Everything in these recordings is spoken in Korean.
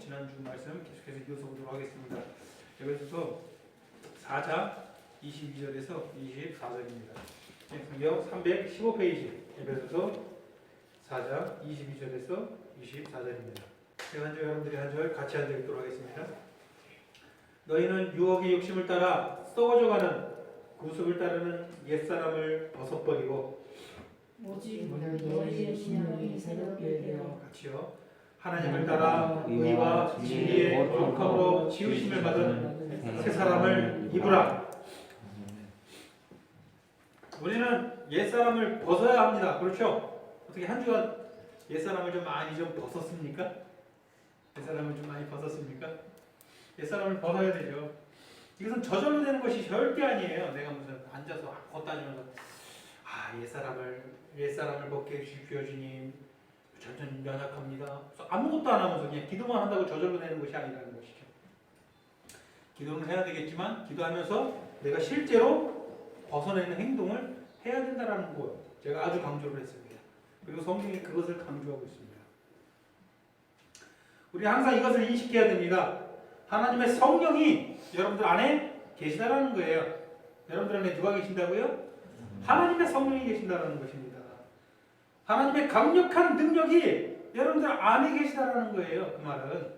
지난주 말씀 계속해서 이어서 보도록 하겠습니다. 에베소서 4장 22절에서 24절입니다. 성경 315페이지 에베소서 4장 22절에서 24절입니다. 제가 한 절 여러분들이 한 절 같이 읽도록 하겠습니다. 너희는 유혹의 욕심을 따라 썩어져가는 구습을 따르는 옛사람을 벗어버리고 오직 너희의 신령이 새롭게 되어 같이요 하나님을 따라 의와 진리의 거룩함으로 지으심을 받은 새 사람을 입으라. 우리는 옛사람을 벗어야 합니다. 그렇죠? 어떻게 한 주간 옛사람을 좀 많이 좀 벗었습니까? 옛사람을 좀 많이 벗었습니까? 옛사람을 벗어야 되죠. 이것은 저절로 되는 것이 절대 아니에요. 내가 무슨 앉아서 걷다니면서 옛사람을 벗게 해주십시오 주님. 저는 연약합니다. 아무것도 안 하면서 그냥 기도만 한다고 저절로 되는 것이 아니라는 것이죠. 기도는 해야 되겠지만 기도하면서 내가 실제로 벗어내는 행동을 해야 된다는 것 제가 아주 강조를 했습니다. 그리고 성경이 그것을 강조하고 있습니다. 우리 항상 이것을 인식해야 됩니다. 하나님의 성령이 여러분들 안에 계시다라는 거예요. 여러분들 안에 누가 계신다고요? 하나님의 성령이 계신다라는 것입니다. 하나님의 강력한 능력이 여러분들 안에 계시다라는 거예요. 그 말은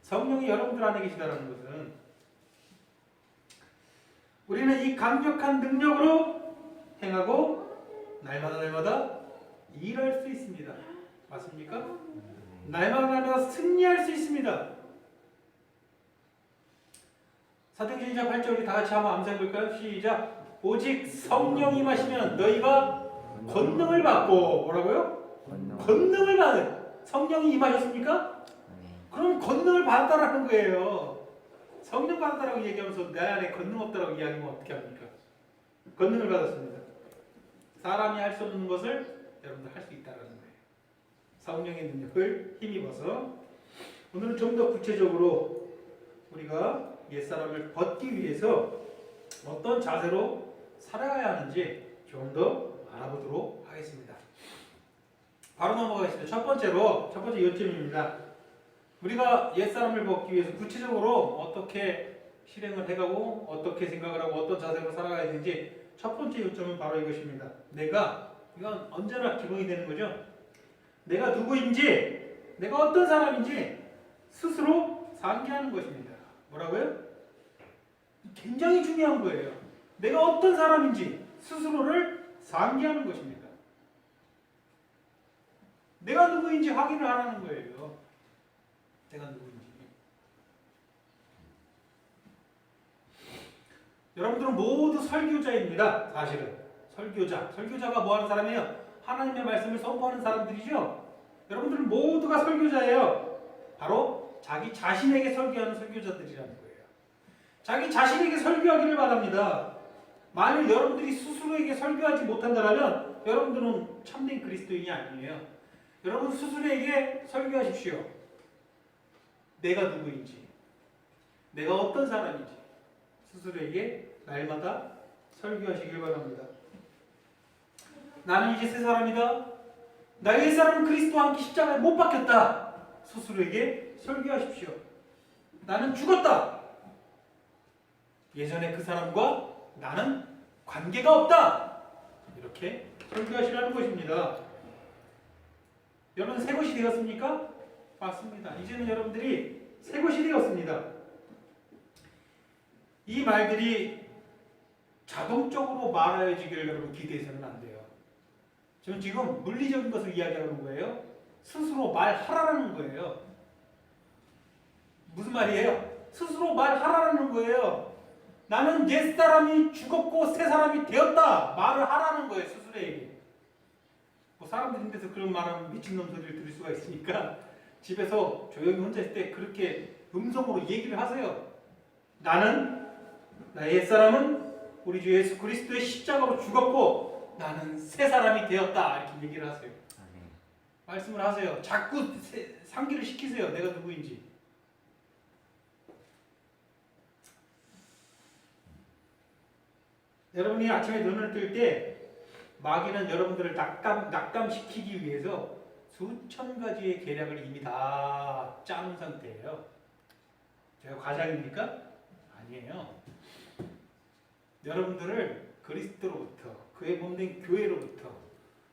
성령이 여러분들 안에 계시다라는 것은 우리는 이 강력한 능력으로 행하고 날마다 일할 수 있습니다. 맞습니까? 날마다 승리할 수 있습니다. 사도행전 2장 8절 우리 다 같이 한번 암송해 볼까요? 시작. 오직 성령이 임하시면 너희가 권능을 받고 뭐라고요? 권능을 받은 성령이 임하셨습니까? 그럼 권능을 받았다라는 거예요. 성령 받았다라고 얘기하면서 내 안에 권능 없다라고 이야기하면 어떻게 합니까? 권능을 받았습니다. 사람이 할 수 없는 것을 여러분들 할 수 있다라는 거예요. 성령의 능력을 힘입어서 오늘은 좀 더 구체적으로 우리가 옛사람을 벗기 위해서 어떤 자세로 살아가야 하는지 좀 더 알아보도록 하겠습니다. 바로 넘어가겠습니다. 첫 번째 요점입니다. 우리가 옛사람을 벗기 위해서 구체적으로 어떻게 실행을 해가고 어떻게 생각을 하고 어떤 자세로 살아가야 되는지 첫 번째 요점은 바로 이것입니다. 이건 언제나 기본이 되는 거죠. 내가 누구인지, 내가 어떤 사람인지 스스로 상기하는 것입니다. 뭐라고요? 굉장히 중요한 거예요. 내가 어떤 사람인지 스스로를 상기하는 것입니다. 내가 누구인지 확인을 하라는 거예요. 내가 누구인지. 여러분들은 모두 설교자입니다. 사실은. 설교자가 뭐 하는 사람이에요? 하나님의 말씀을 선포하는 사람들이죠. 여러분들은 모두가 설교자예요. 바로 자기 자신에게 설교하는 설교자들이라는 거예요. 자기 자신에게 설교하기를 바랍니다. 만일 여러분들이 스스로에게 설교하지 못한다면 여러분들은 참된 그리스도인이 아니에요. 여러분 스스로에게 설교하십시오. 내가 누구인지, 내가 어떤 사람인지 스스로에게 날마다 설교하시길 바랍니다. 나는 이제 새 사람이다. 나의 옛사람은 그리스도와 함께 십자가에 못 박혔다. 스스로에게 설교하십시오. 나는 죽었다. 예전에 그 사람과 나는 관계가 없다. 이렇게 설교하시라는 것입니다. 여러분 새 것이 되었습니까? 맞습니다. 이제는 여러분들이 새 것이 되었습니다. 이 말들이 자동적으로 말하여지기를 여러분 기대해서는 안 돼요. 저는 지금 물리적인 것을 이야기하는 거예요. 스스로 말하라는 거예요. 무슨 말이에요? 스스로 말하라는 거예요. 나는 옛사람이 죽었고 새 사람이 되었다. 말을 하라는 거예요. 스스로에게. 뭐 사람들 인데서 그런 말하면 미친놈 소리를 들을 수가 있으니까 집에서 조용히 혼자 있을 때 그렇게 음성으로 얘기를 하세요. 나의 옛사람은 우리 주 예수 그리스도의 십자가로 죽었고 나는 새 사람이 되었다. 이렇게 얘기를 하세요. 말씀을 하세요. 자꾸 상기를 시키세요. 내가 누구인지. 여러분이 아침에 눈을 뜰 때 마귀는 여러분들을 낙담시키기 위해서 수천 가지의 계략을 이미 다 짜놓은 상태예요. 제가 과장입니까? 아니에요. 여러분들을 그리스도로부터, 그의 몸된 교회로부터,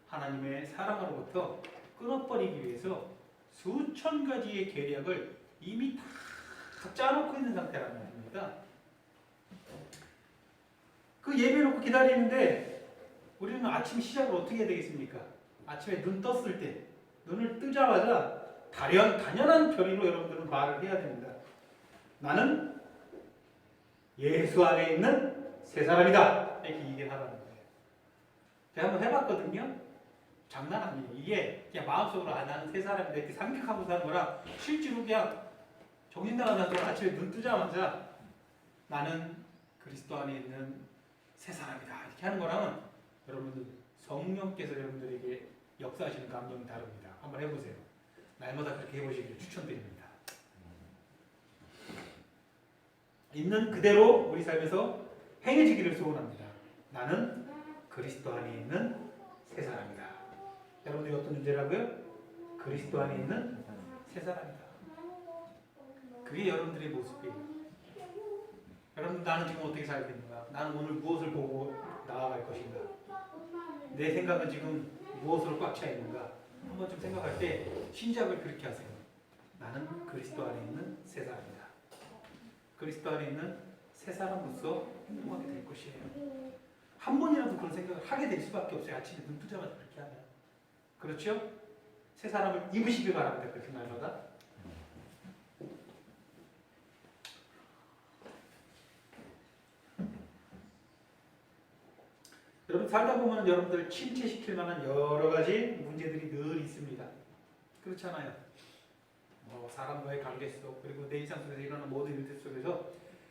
하나님의 사랑으로부터 끊어버리기 위해서 수천 가지의 계략을 이미 다 짜놓고 있는 상태라는 말입니다. 그 예배 놓고 기다리는데 우리는 아침 시작을 어떻게 해야 되겠습니까? 아침에 눈 떴을 때, 눈을 뜨자마자 당연한 결의로 여러분들은 말을 해야 됩니다. 나는 예수 안에 있는 새 사람이다. 이렇게 얘기를 하라는 거예요. 제가 한번 해봤거든요. 장난 아니에요. 이게 그냥 마음속으로 나는 새 사람이다 이렇게 생각하고 사는 거랑 실제로 그냥 정신 나가서 아침에 눈 뜨자마자 나는 그리스도 안에 있는 새 사람이다 이렇게 하는 거랑은 여러분들 성령께서 여러분들에게 역사하시는 감정이 다릅니다. 한번 해보세요. 날마다 그렇게 해보시기를 추천드립니다. 있는 그대로 우리 삶에서 행해지기를 소원합니다. 나는 그리스도 안에 있는 새 사람이다. 여러분들이 어떤 존재라고요? 그리스도 안에 있는 새 사람이다. 그게 여러분들의 모습이에요. 여러분 나는 지금 어떻게 살고 있는가? 나는 오늘 무엇을 보고 나아갈 것인가? 내 생각은 지금 무엇으로 꽉 차 있는가? 한번 좀 생각할 때 신작을 그렇게 하세요. 나는 그리스도 안에 있는 새 사람이다. 그리스도 안에 있는 새 사람으로서 행동하게 될 것이에요. 한 번이라도 그런 생각을 하게 될 수밖에 없어요. 아침에 눈 뜨자마자 그렇게 하면. 그렇죠? 새 사람을 입으시길 바랍니다. 그렇게 날마다. 여러분 살다 보면 여러분들 침체시킬 만한 여러 가지 문제들이 늘 있습니다. 그렇잖아요. 사람과의 관계 속 그리고 내 일상 속에서 일어나는 모든 일들 속에서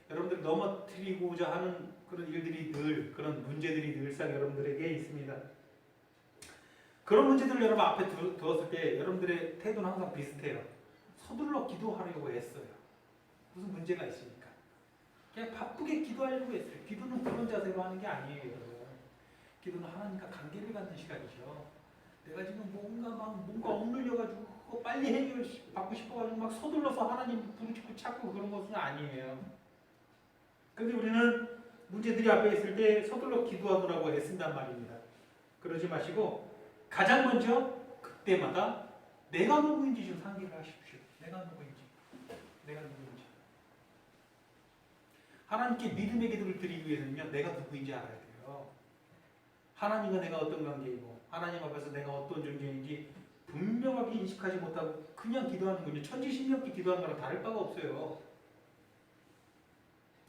여러분들 넘어뜨리고자 하는 그런 일들이 늘 그런 문제들이 늘상 여러분들에게 있습니다. 그런 문제들을 여러분 앞에 두었을 때 여러분들의 태도는 항상 비슷해요. 서둘러 기도하려고 했어요. 무슨 문제가 있습니까? 그냥 바쁘게 기도하려고 했어요. 기도는 그런 자세로 하는 게 아니에요. 여러분. 기도는 하나님과 관계를 갖는 시간이죠. 내가 지금 뭔가 억눌려가지고 그거 빨리 해결받고 싶어가지고 막 서둘러서 하나님 부르짖고 찾고 그런 것은 아니에요. 근데 우리는 문제들이 앞에 있을 때 서둘러 기도하느라고 애쓴단 말입니다. 그러지 마시고 가장 먼저 그때마다 내가 누구인지 좀 상기를 하십시오. 내가 누구인지. 하나님께 믿음의 기도를 드리기 위해서는요. 내가 누구인지 알아야 돼요. 하나님과 내가 어떤 관계이고 하나님 앞에서 내가 어떤 존재인지 분명하게 인식하지 못하고 그냥 기도하는군요. 천지신명기 기도하는 거랑 다를 바가 없어요.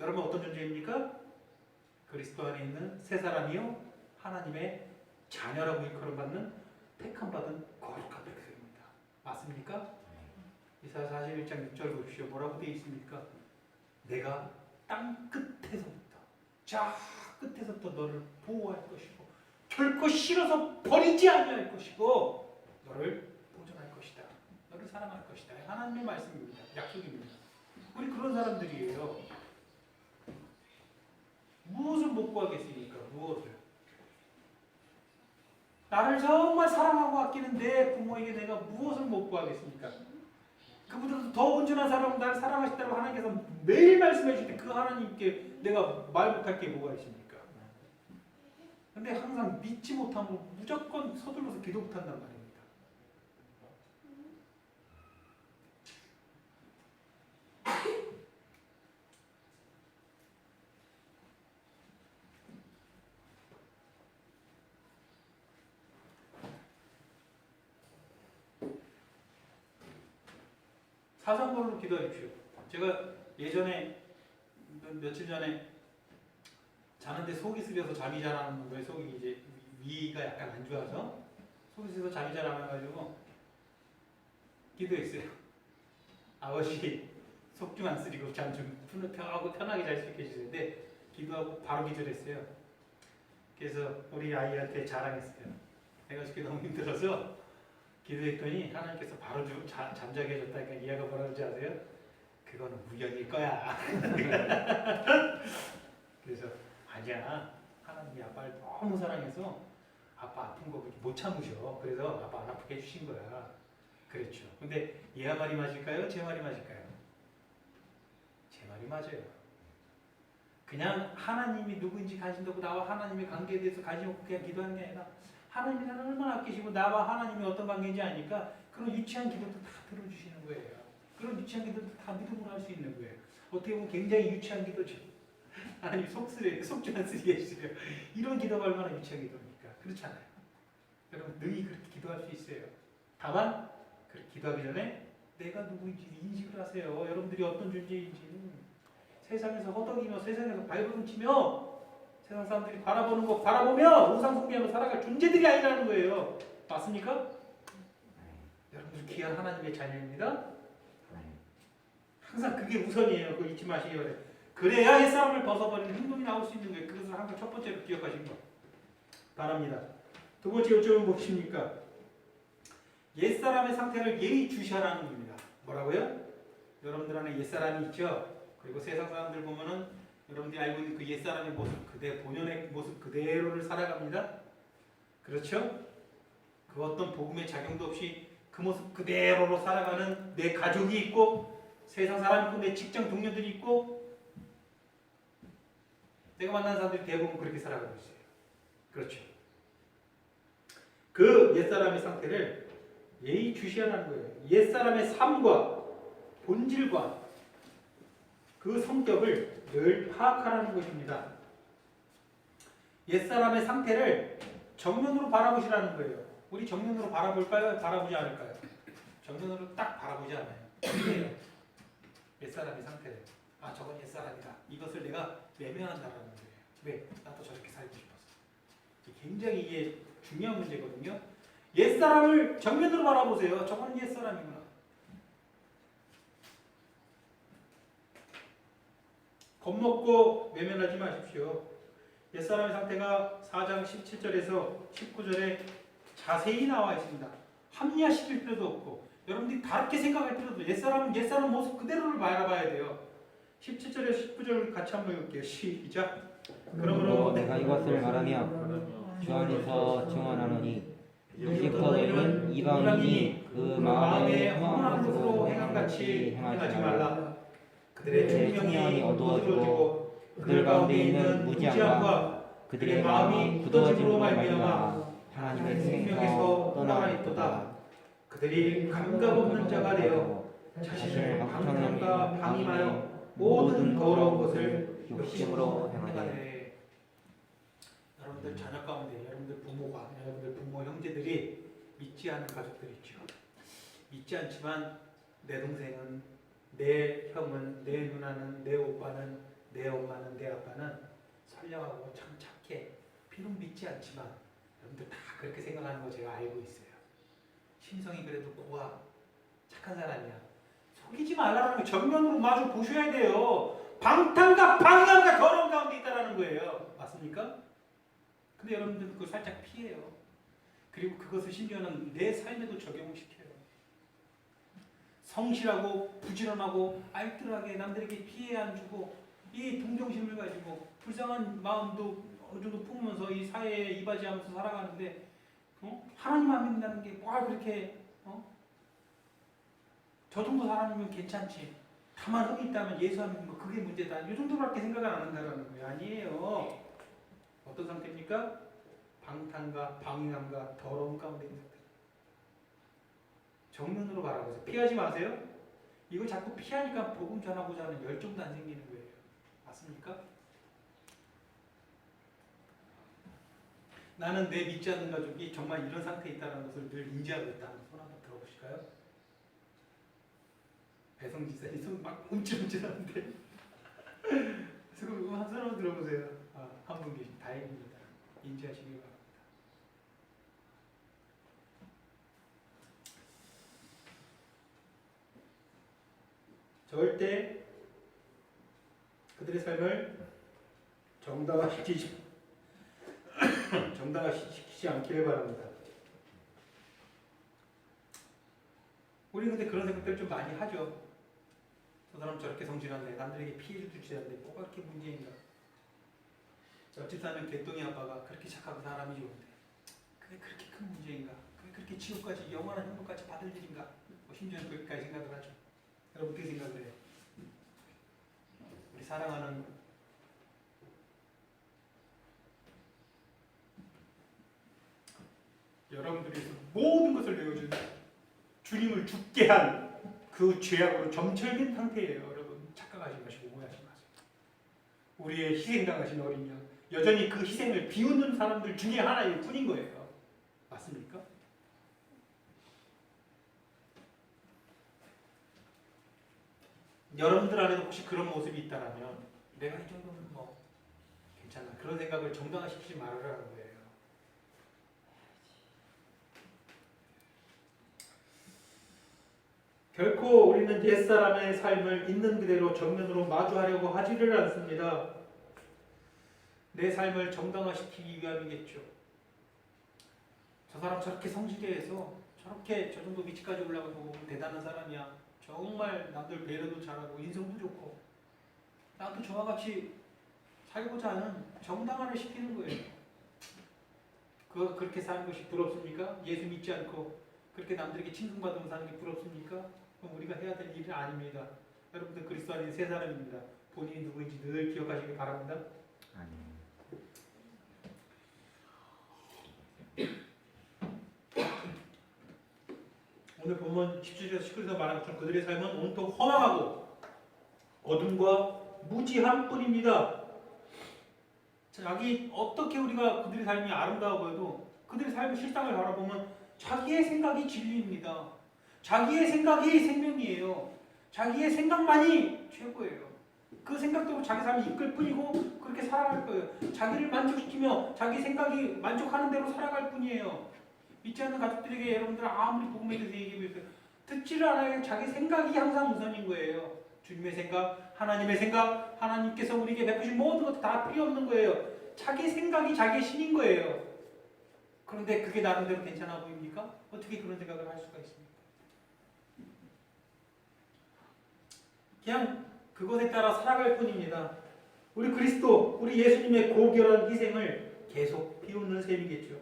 여러분 어떤 존재입니까? 그리스도 안에 있는 새 사람이요 하나님의 자녀라고 일컬어받는 택함받은 거룩한 백성입니다. 맞습니까? 이사야 41장 6절 보십시오. 뭐라고 되어 있습니까? 내가 땅 끝에서부터 저 끝에서부터 너를 보호할 것이고 결코 싫어서 버리지 아니할 것이고 너를 보존할 것이다. 너를 사랑할 것이다. 하나님의 말씀입니다. 약속입니다. 우리 그런 사람들이에요. 무엇을 못 구하겠습니까? 무엇을? 나를 정말 사랑하고 아끼는 내 부모에게 내가 무엇을 못 구하겠습니까? 그보다도 더 온전한 사람은 나를 사랑하신다고 하나님께서 매일 말씀해 주실 때 그 하나님께 내가 말 못할 게 뭐가 있습니까? 근데 항상 믿지 못하면 무조건 서둘러서 기도 못한단 말입니다. 사상별로 기도하십시오. 제가 예전에 며칠 전에 자는데 속이 쓰려서 잠이 잘 안 오는 거예요. 속이 이제 위가 약간 안 좋아서 속이 쓰려서 잠이 잘 안 와가지고 기도했어요. 아버지 속 좀 안 쓰리고 잠 좀 편하게 잘 수 있게 해주세요. 근데 기도하고 바로 기절했어요. 그래서 우리 아이한테 자랑했어요. 내가 죽기 너무 힘들어서 기도했더니 하나님께서 바로 잠자게 해줬다니까 이해가 뭐라 그러지 아세요? 그거는 우연일 거야. 그래서 아니야. 하나님이 아빠를 너무 사랑해서 아빠 아픈 거 못 참으셔. 그래서 아빠 안 아프게 해주신 거야. 그렇죠. 근데 얘 말이 맞을까요? 제 말이 맞을까요? 제 말이 맞아요. 그냥 하나님이 누구인지 관심도 없고 나와 하나님의 관계에 대해서 관심 없고 그냥 기도하는 게 아니라 하나님이 나를 얼마나 아끼시고 나와 하나님이 어떤 관계인지 아니까 그런 유치한 기도도 다 들어주시는 거예요. 그런 유치한 기도도 다 믿음으로 할 수 있는 거예요. 어떻게 보면 굉장히 유치한 기도죠. 하나님 속지 안 쓰게 해주세요. 이런 기도가 얼마나 유치한 기도입니까? 그렇잖아요. 여러분 능히 그렇게 기도할 수 있어요. 다만 그렇게 기도하기 전에 내가 누구인지 인식을 하세요. 여러분들이 어떤 존재인지. 세상에서 허덕이며 세상에서 발버둥치며 세상 사람들이 바라보는 거 바라보며 우상 숭배하며 살아갈 존재들이 아니라는 거예요. 맞습니까? 여러분들 귀한 하나님의 자녀입니다. 항상 그게 우선이에요. 그거 잊지 마시기 바래요. 그래야 옛사람을 벗어버리는 행동이 나올 수 있는 거예요. 그것을 항상 첫 번째로 기억하시는 거 바랍니다. 두 번째 요점은 무엇입니까? 옛사람의 상태를 예의주시하라는 겁니다. 뭐라고요? 여러분들 안에 옛사람이 있죠? 그리고 세상 사람들 보면은 여러분들이 알고 있는 그 옛사람의 모습 본연의 모습 그대로를 살아갑니다. 그렇죠? 그 어떤 복음의 작용도 없이 그 모습 그대로로 살아가는 내 가족이 있고 세상 사람이 있고 내 직장 동료들이 있고 내가 만난 사람들이 대부분 그렇게 살아가고 있어요. 그렇죠? 그 옛사람의 상태를 예의주시하라는 거예요. 옛사람의 삶과 본질과 그 성격을 늘 파악하라는 것입니다. 옛사람의 상태를 정면으로 바라보시라는 거예요. 우리 정면으로 바라볼까요? 바라보지 않을까요? 정면으로 딱 바라보지 않아요. 그래요. 옛사람의 상태를. 아, 저건 옛사람이다. 이것을 내가 외면한다라는 거예요. 왜? 나도 저렇게 살고 싶어서. 굉장히 이게 중요한 문제거든요. 옛사람을 정면으로 바라보세요. 저건 옛사람이구나. 겁먹고 외면하지 마십시오. 옛사람의 상태가 4장 17절에서 19절에 자세히 나와 있습니다. 합리화시킬 필요도 없고 여러분들이 다르게 생각할 필요도 없고 옛사람은 옛사람 모습 그대로를 바라봐야 돼요. 17절에서 19절 같이 한번 읽을게요. 시작. 그러므로 내가 이것을 말하며 주 안에서 증언하노니 유식거리는 이방인이 그 마음에 허망한 것으로 행함같이 행하지 말라. 그들의 총명이 어두워지고 그들 가운데 있는 무지함과 그들의 마음이 굳어짐으로 말미암아 하나님의 생명에서 떠나 있도다. 그들이 감각 없는 자가 되어 자신을 방탕함과 방임하여 모든 더러운 것을 욕심으로 행하되. 여러분들 자녀 가운데 여러분들 부모가 여러분들 부모 형제들이 믿지 않은 가족들 있죠. 믿지 않지만 내 동생은 내 형은, 내 누나는, 내 오빠는, 내 엄마는, 내 아빠는 선량하고 참 착해. 비록 믿지 않지만 여러분들 다 그렇게 생각하는 거 제가 알고 있어요. 심성이 그래도 고와 착한 사람이야. 속이지 말라는 거 정면으로 마주 보셔야 돼요. 방탕과 방임과 더러운 가운데 있다는 거예요. 맞습니까? 근데 여러분들 그거 살짝 피해요. 그리고 그것을 심지어는 내 삶에도 적용을 시켜요. 성실하고 부지런하고 알뜰하게 남들에게 피해 안 주고 이 동정심을 가지고 불쌍한 마음도 어느 정도 품으면서 이 사회에 이바지하면서 살아가는데 하나님 안 믿는다는 게 뭘 그렇게 저 정도 사람이면 괜찮지. 다만 흠이 있다면 예수 안 믿는 거 그게 문제다. 이 정도밖에 생각을 안 한다는 거예요. 아니에요. 어떤 상태입니까? 방탕과 방임함과 더러움 가운데 있는 상태. 정면으로 바라보세요. 피하지 마세요. 이걸 자꾸 피하니까 복음 전하고자 하는 열정도 안 생기는 거예요. 맞습니까? 나는 내 믿지 않는 가족이 정말 이런 상태에 있다는 것을 늘 인지하고 있다는 손 한번 들어보실까요? 배성 지사님 손 막 움찔움찔하는데 손 한번 들어보세요. 아, 한 분 계신 다행입니다. 인지하시기 바랍니다. 절대 그들의 삶을 정당화시키지 않기를 바랍니다. 우리 근데 그런 생각들 좀 많이 하죠. 저 사람 저렇게 성실한데 남들에게 피해를 주지 않는데 뭐가 그렇게 문제인가. 저집 사는 개똥이 아빠가 그렇게 착하고 사람이 좋은데 그게 그렇게 큰 문제인가. 그게 그렇게 지옥까지 영원한 행복까지 받을 일인가? 심지어는 그렇게까지 생각을 하죠. 여러분 어떻게 생각을 해요? 우리 사랑하는 여러분들이 모든 것을 내어준 주님을 죽게 한 그 죄악으로 점철된 상태예요. 여러분 착각하지 마시고 오해하지 마세요. 우리의 희생당하신 어린 양 여전히 그 희생을 비웃는 사람들 중에 하나일 뿐인 거예요. 맞습니까? 여러분들 안에도 혹시 그런 모습이 있다면 내가 이 정도는 뭐 괜찮아 그런 생각을 정당화시키지 말으라는 거예요. 결코 우리는 옛사람의 삶을 있는 그대로 정면으로 마주하려고 하지를 않습니다. 내 삶을 정당화시키기 위함이겠죠. 저 사람 저렇게 성실히 해서 저렇게 저 정도 위치까지 올라가고 대단한 사람이야. 정말 남들 배려도 잘하고 인성도 좋고 나도 저와 같이 살고자 하는 정당화를 시키는 거예요. 그렇게 사는 것이 부럽습니까? 예수 믿지 않고 그렇게 남들에게 칭송받으며 사는 게 부럽습니까? 그럼 우리가 해야 될 일은 아닙니다. 여러분들 그리스도 안에 새 사람입니다. 본인이 누구인지 늘 기억하시기 바랍니다. 아멘. 오늘 본문 17절에서 19절에서 말한 것처럼 그들의 삶은 온통 허망하고 어둠과 무지한 뿐입니다. 자기 어떻게 우리가 그들의 삶이 아름다워 보여도 그들의 삶의 실상을 바라보면 자기의 생각이 진리입니다. 자기의 생각이 생명이에요. 자기의 생각만이 최고예요. 그 생각대로 자기 삶이 이끌 뿐이고 그렇게 살아갈 거예요. 자기를 만족시키며 자기 생각이 만족하는 대로 살아갈 뿐이에요. 믿지 않는 가족들에게 여러분들 아무리 복음에 대해서 얘기해도 듣지를 않아요. 자기 생각이 항상 우선인 거예요. 주님의 생각, 하나님의 생각, 하나님께서 우리에게 베푸신 모든 것도 다 필요 없는 거예요. 자기 생각이 자기의 신인 거예요. 그런데 그게 나름대로 괜찮아 보입니까? 어떻게 그런 생각을 할 수가 있습니까? 그냥 그것에 따라 살아갈 뿐입니다. 우리 그리스도, 우리 예수님의 고결한 희생을 계속 비웃는 셈이겠죠.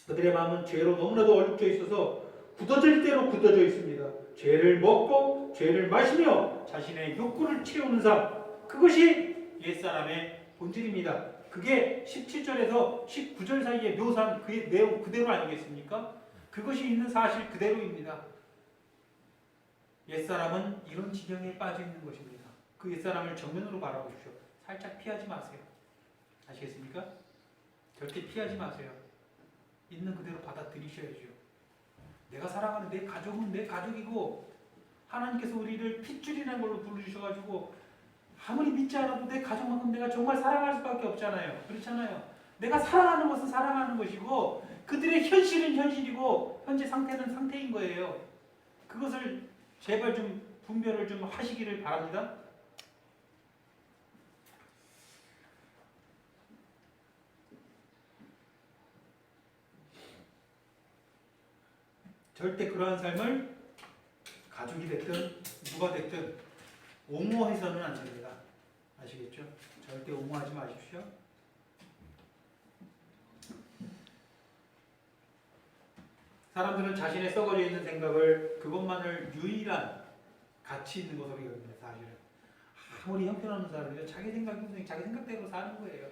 그들의 마음은 죄로 너무나도 얼룩져 있어서 굳어질 대로 굳어져 있습니다. 죄를 먹고 죄를 마시며 자신의 욕구를 채우는 삶, 그것이 옛사람의 본질입니다. 그게 17절에서 19절 사이에 묘사한 그 내용 그대로 아니겠습니까? 그것이 있는 사실 그대로입니다. 옛사람은 이런 지경에 빠져 있는 것입니다. 그 옛사람을 정면으로 바라보십시오. 살짝 피하지 마세요. 아시겠습니까? 절대 피하지 마세요. 있는 그대로 받아들이셔야죠. 내가 사랑하는 내 가족은 내 가족이고 하나님께서 우리를 핏줄이라는 걸로 부르셔가지고 아무리 믿지 않아도 내 가족만큼 내가 정말 사랑할 수밖에 없잖아요. 그렇잖아요. 내가 사랑하는 것은 사랑하는 것이고 그들의 현실은 현실이고 현재 상태는 상태인 거예요. 그것을 제발 좀 분별을 좀 하시기를 바랍니다. 절대 그러한 삶을 가족이 됐든 누가 됐든 옹호해서는 안 됩니다. 아시겠죠? 절대 옹호하지 마십시오. 사람들은 자신의 썩어져 있는 생각을 그것만을 유일한 가치 있는 것으로 여깁니다. 사실은 아무리 형편없는 사람이요 자기 생각이 자기 생각대로 사는 거예요.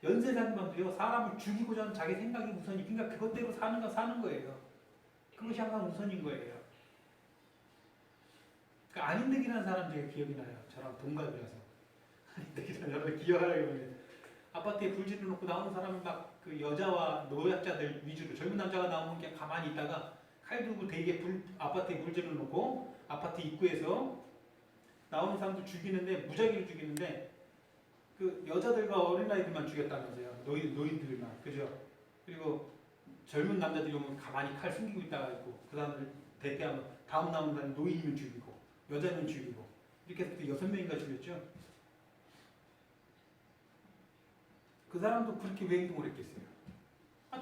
연쇄살인범도요 사람을 죽이고자 하는 자기 생각이 우선이 그러니까 그것대로 사는 거예요. 그것이 항상 우선인 거예요. 그 안인득이라는 사람 제가 기억이 나요. 저랑 동갑이라서 안인득이라는 여러분 기억하라고 하면 아파트에 불 지르놓고 나오는 사람은 막 그 여자와 노약자들 위주로 젊은 남자가 나오면 그냥 가만히 있다가 칼 들고 되게 아파트에 불 지르놓고 아파트 입구에서 나오는 사람들 죽이는데 무작위로 죽이는데 그 여자들과 어린아이들만 죽였다면서요. 노인들만 그죠? 그리고 젊은 남자들이 오면 가만히 칼 숨기고 있다가 있고 그 사람들 대피하면 다음 나오는 사람 노인이면 죽이고 여자면 죽이고 이렇게 해서 6명인가 죽였죠. 그 사람도 그렇게 왜 행동을 했겠어요?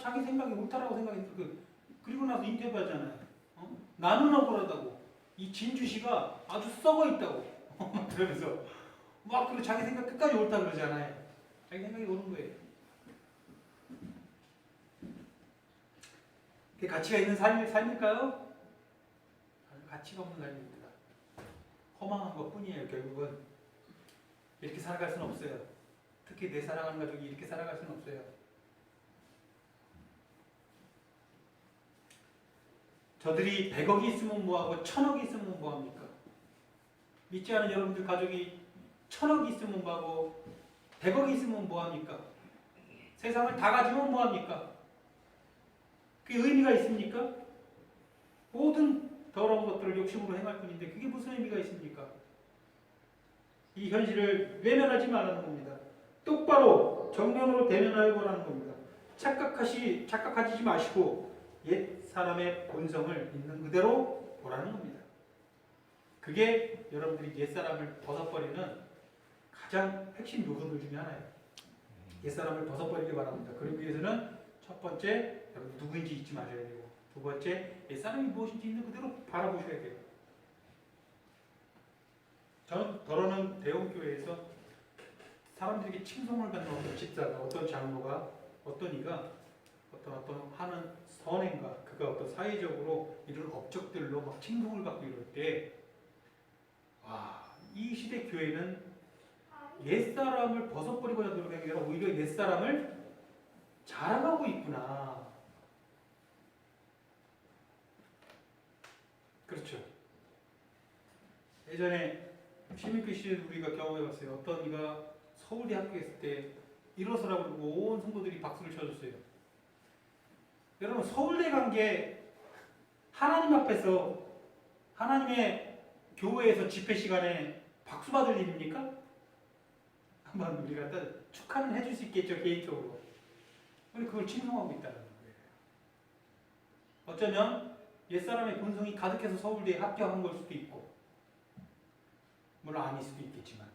자기 생각이 옳다라고 생각했는데 그리고 나서 인터뷰하잖아요. 나는 억울하다고 이 진주시가 아주 썩어 있다고 그러면서 막 그리고 자기 생각 끝까지 옳다 그러잖아요. 자기 생각이 옳은 거예요. 그게 가치가 있는 삶일까요? 가치가 없는 삶입니다. 허망한 것뿐이에요. 결국은 이렇게 살아갈 수는 없어요. 특히 내 사랑하는 가족이 이렇게 살아갈 수는 없어요. 저들이 100억이 있으면 뭐하고 1000억이 있으면 뭐합니까? 믿지 않은 여러분들 가족이 1000억이 있으면 뭐하고 100억이 있으면 뭐합니까? 세상을 다 가지면 뭐합니까? 그게 의미가 있습니까? 모든 더러운 것들을 욕심으로 행할 뿐인데 그게 무슨 의미가 있습니까? 이 현실을 외면하지 말라는 겁니다. 똑바로 정면으로 대면하여 보라는 겁니다. 착각하지 마시고 옛 사람의 본성을 있는 그대로 보라는 겁니다. 그게 여러분들이 옛 사람을 벗어버리는 가장 핵심 요소들 중에 하나예요. 옛 사람을 벗어버리기 바랍니다. 그러기 위해서는 첫 번째, 여러분 누구인지 잊지 마셔야 되고, 두 번째, 옛 사람이 무엇인지 있는 그대로 바라보셔야 돼요. 저는 더러는 대형교회에서 사람들에게 칭송을 받는 어떤 집사가, 어떤 장로가, 어떤 이가 어떤 하는 선행과 그가 어떤 사회적으로 이런 업적들로 막 칭송을 받고 이럴 때, 와, 이 시대 교회는 옛사람을 벗어버리고자 노력하는 게 아니라 오히려 옛사람을 자랑하고 있구나. 그렇죠. 예전에 시민교 시절 우리가 경험해봤어요. 어떤 이가 서울대 학교에 있을 때 일어서라고 그러고 온 성도들이 박수를 쳐줬어요. 여러분 서울대 간 게 하나님 앞에서 하나님의 교회에서 집회 시간에 박수 받을 일입니까? 한번 우리가 축하는 해줄 수 있겠죠, 개인적으로. 우리 그걸 칭송하고 있다는 거예요. 어쩌면 옛사람의 본성이 가득해서 서울대에 합격한 걸 수도 있고, 물론 아닐 수도 있겠지만.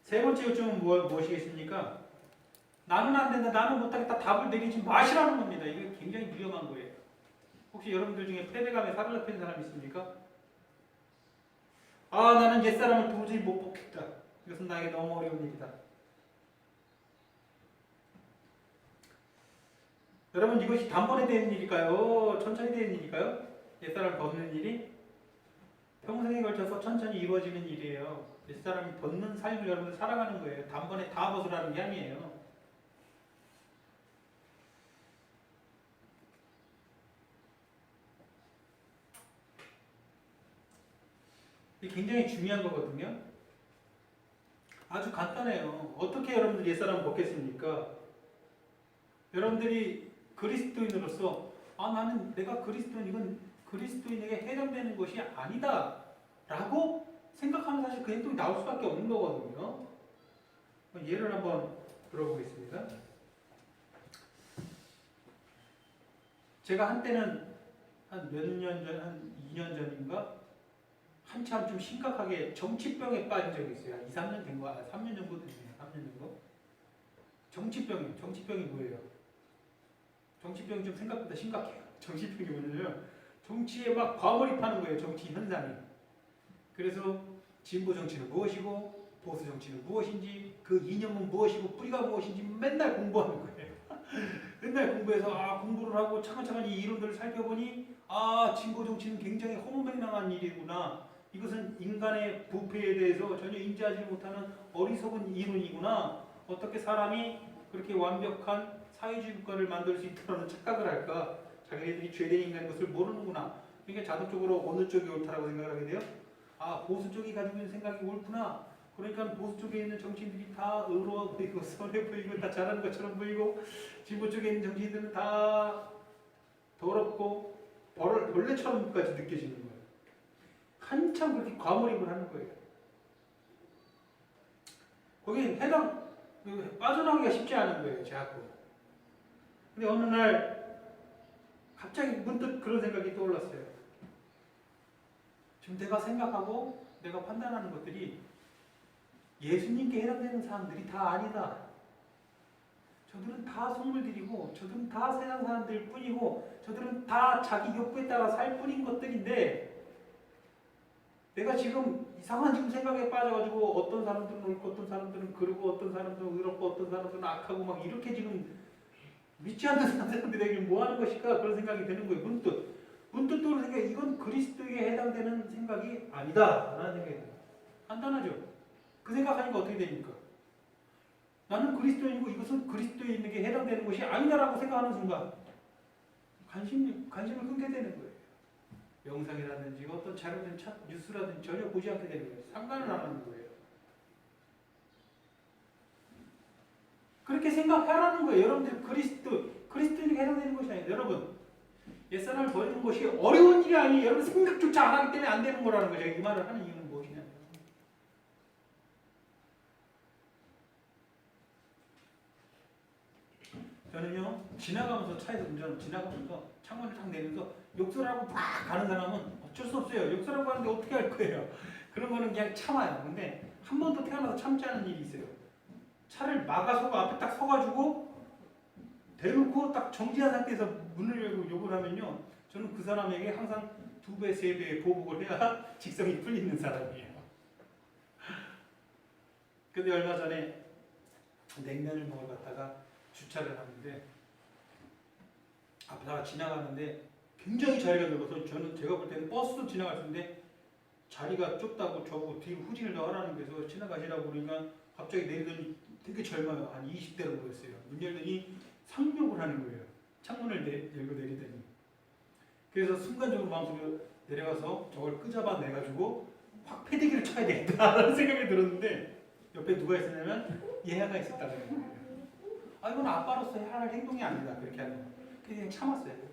세 번째 요점은 무엇이겠습니까? 나는 안 된다, 나는 못하겠다 답을 내리지 마시라는 겁니다. 이게 굉장히 위험한 거예요. 혹시 여러분들 중에 패배감에 사로잡힌 사람 있습니까? 아, 나는 옛사람을 도저히 못 뽑겠다. 이것은 나에게 너무 어려운 일이다. 여러분 이것이 단번에 되는 일일까요? 천천히 되는 일일까요? 옛사람을 벗는 일이? 평생에 걸쳐서 천천히 이루어지는 일이에요. 옛사람이 벗는 삶을 여러분들 살아가는 거예요. 단번에 다 벗으라는 게 아니에요. 이게 굉장히 중요한 거거든요. 아주 간단해요. 어떻게 여러분들 옛사람을 벗겠습니까? 여러분들이 그리스도인으로서 나는 내가 그리스도인, 이건 그리스도인에게 해당되는 것이 아니다 라고 생각하면 사실 그 행동이 나올 수밖에 없는 거거든요. 예를 한번 들어보겠습니다. 제가 한때는 한 몇 년 전, 한 2년 전인가 한참 좀 심각하게 정치병에 빠진 적이 있어요. 한 2, 3년 된 거, 3년 정도 됐네요. 3년 정도. 정치병이 뭐예요? 정치병이 좀 생각보다 심각해요. 정치병이 뭐냐면 정치에 막 과몰입하는 거예요. 정치 현상이. 그래서 진보 정치는 무엇이고 보수 정치는 무엇인지 그 이념은 무엇이고 뿌리가 무엇인지 맨날 공부하는 거예요. 맨날 공부해서 공부를 하고 차근차근 이 이론들을 살펴보니 진보 정치는 굉장히 허무맹랑한 일이구나. 이것은 인간의 부패에 대해서 전혀 인지하지 못하는 어리석은 이론이구나. 어떻게 사람이 그렇게 완벽한 사회주의 국가를 만들 수 있다는 착각을 할까? 자기네들이 죄된 인간인 것을 모르는구나. 그러니까 자동적으로 어느 쪽이 옳다라고 생각을 하게 돼요? 보수 쪽이 가지고 있는 생각이 옳구나. 그러니까 보수 쪽에 있는 정치인들이 다 의로워 보이고 선해 보이고 다 잘하는 것처럼 보이고 진보 쪽에 있는 정치인들은 다 더럽고 벌레처럼까지 느껴지는 거예요. 한참 그렇게 과몰입을 하는 거예요. 거기에 빠져나오기가 쉽지 않은 거예요, 자꾸. 근데 어느 날 갑자기 문득 그런 생각이 떠올랐어요. 지금 내가 생각하고 내가 판단하는 것들이 예수님께 해당되는 사람들이 다 아니다. 저들은 다 속물들이고 저들은 다 세상 사람들 뿐이고 저들은 다 자기 욕구에 따라 살 뿐인 것들인데 내가 지금 이상한 지금 생각에 빠져가지고 어떤 사람들은 옳고 어떤 사람들은 그르고 어떤 사람들은 의롭고 어떤 사람들은 악하고 막 이렇게 지금 믿지 않는 사람들에게 뭐 하는 것일까 그런 생각이 드는 거예요. 문득 떠오르는 생각이 이건 그리스도에게 해당되는 생각이 아니다 라는 생각이 들어요. 간단하죠. 그 생각하니까 어떻게 됩니까? 나는 그리스도인이고 이것은 그리스도인에게 해당되는 것이 아니다라고 생각하는 순간 관심을 끊게 되는 거예요. 영상이라든지 어떤 자료든 뉴스라든지 전혀 보지 않게 되는 거예요. 상관을 안 하는 거예요. 그렇게 생각하라는 거예요. 여러분들 그리스도인에게 해당되는 것이 아니에요. 여러분 옛사람을 버리는 것이 어려운 일이 아니에요. 여러분 생각조차 안 하기 때문에 안 되는 거라는 거죠. 이 말을 하는 이유는 무엇이냐. 저는요 지나가면서 차에서 운전 지나가면서 창문을 탁 내면서 욕설하고 막 가는 사람은 어쩔 수 없어요. 욕설하고 하는데 어떻게 할 거예요. 그런 거는 그냥 참아요. 근데 한 번도 태어나서 참지 않은 일이 있어요. 차를 막아서고 앞에 딱 서가지고 대놓고 딱 정지한 상태에서 문을 열고 욕을 하면요 저는 그 사람에게 항상 2배, 3배의 보복을 해야 직성이 풀리는 사람이에요. 근데 얼마 전에 냉면을 먹으러 갔다가 주차를 하는데 앞에다가 지나가는데 굉장히 자리가 넓어서 제가 볼 때는 버스도 지나갈 텐데 자리가 좁다고 저보고 뒤로 후진을 더 하라는 거에서 지나가시라고 그러니까 갑자기 내리더니 되게 젊어요. 한 20대로 보였어요. 문 열더니 상욕을 하는 거예요. 창문을 열고 내리더니. 그래서 순간적으로 마음속에 내려가서 저걸 끄잡아 내가지고 확 패대기를 쳐야 되겠다라는 생각이 들었는데 옆에 누가 있었냐면 얘가 있었다는 거예요. 아 이건 아빠로서 해야 할 행동이 아니다. 그렇게 하는 거예요. 그냥 참았어요.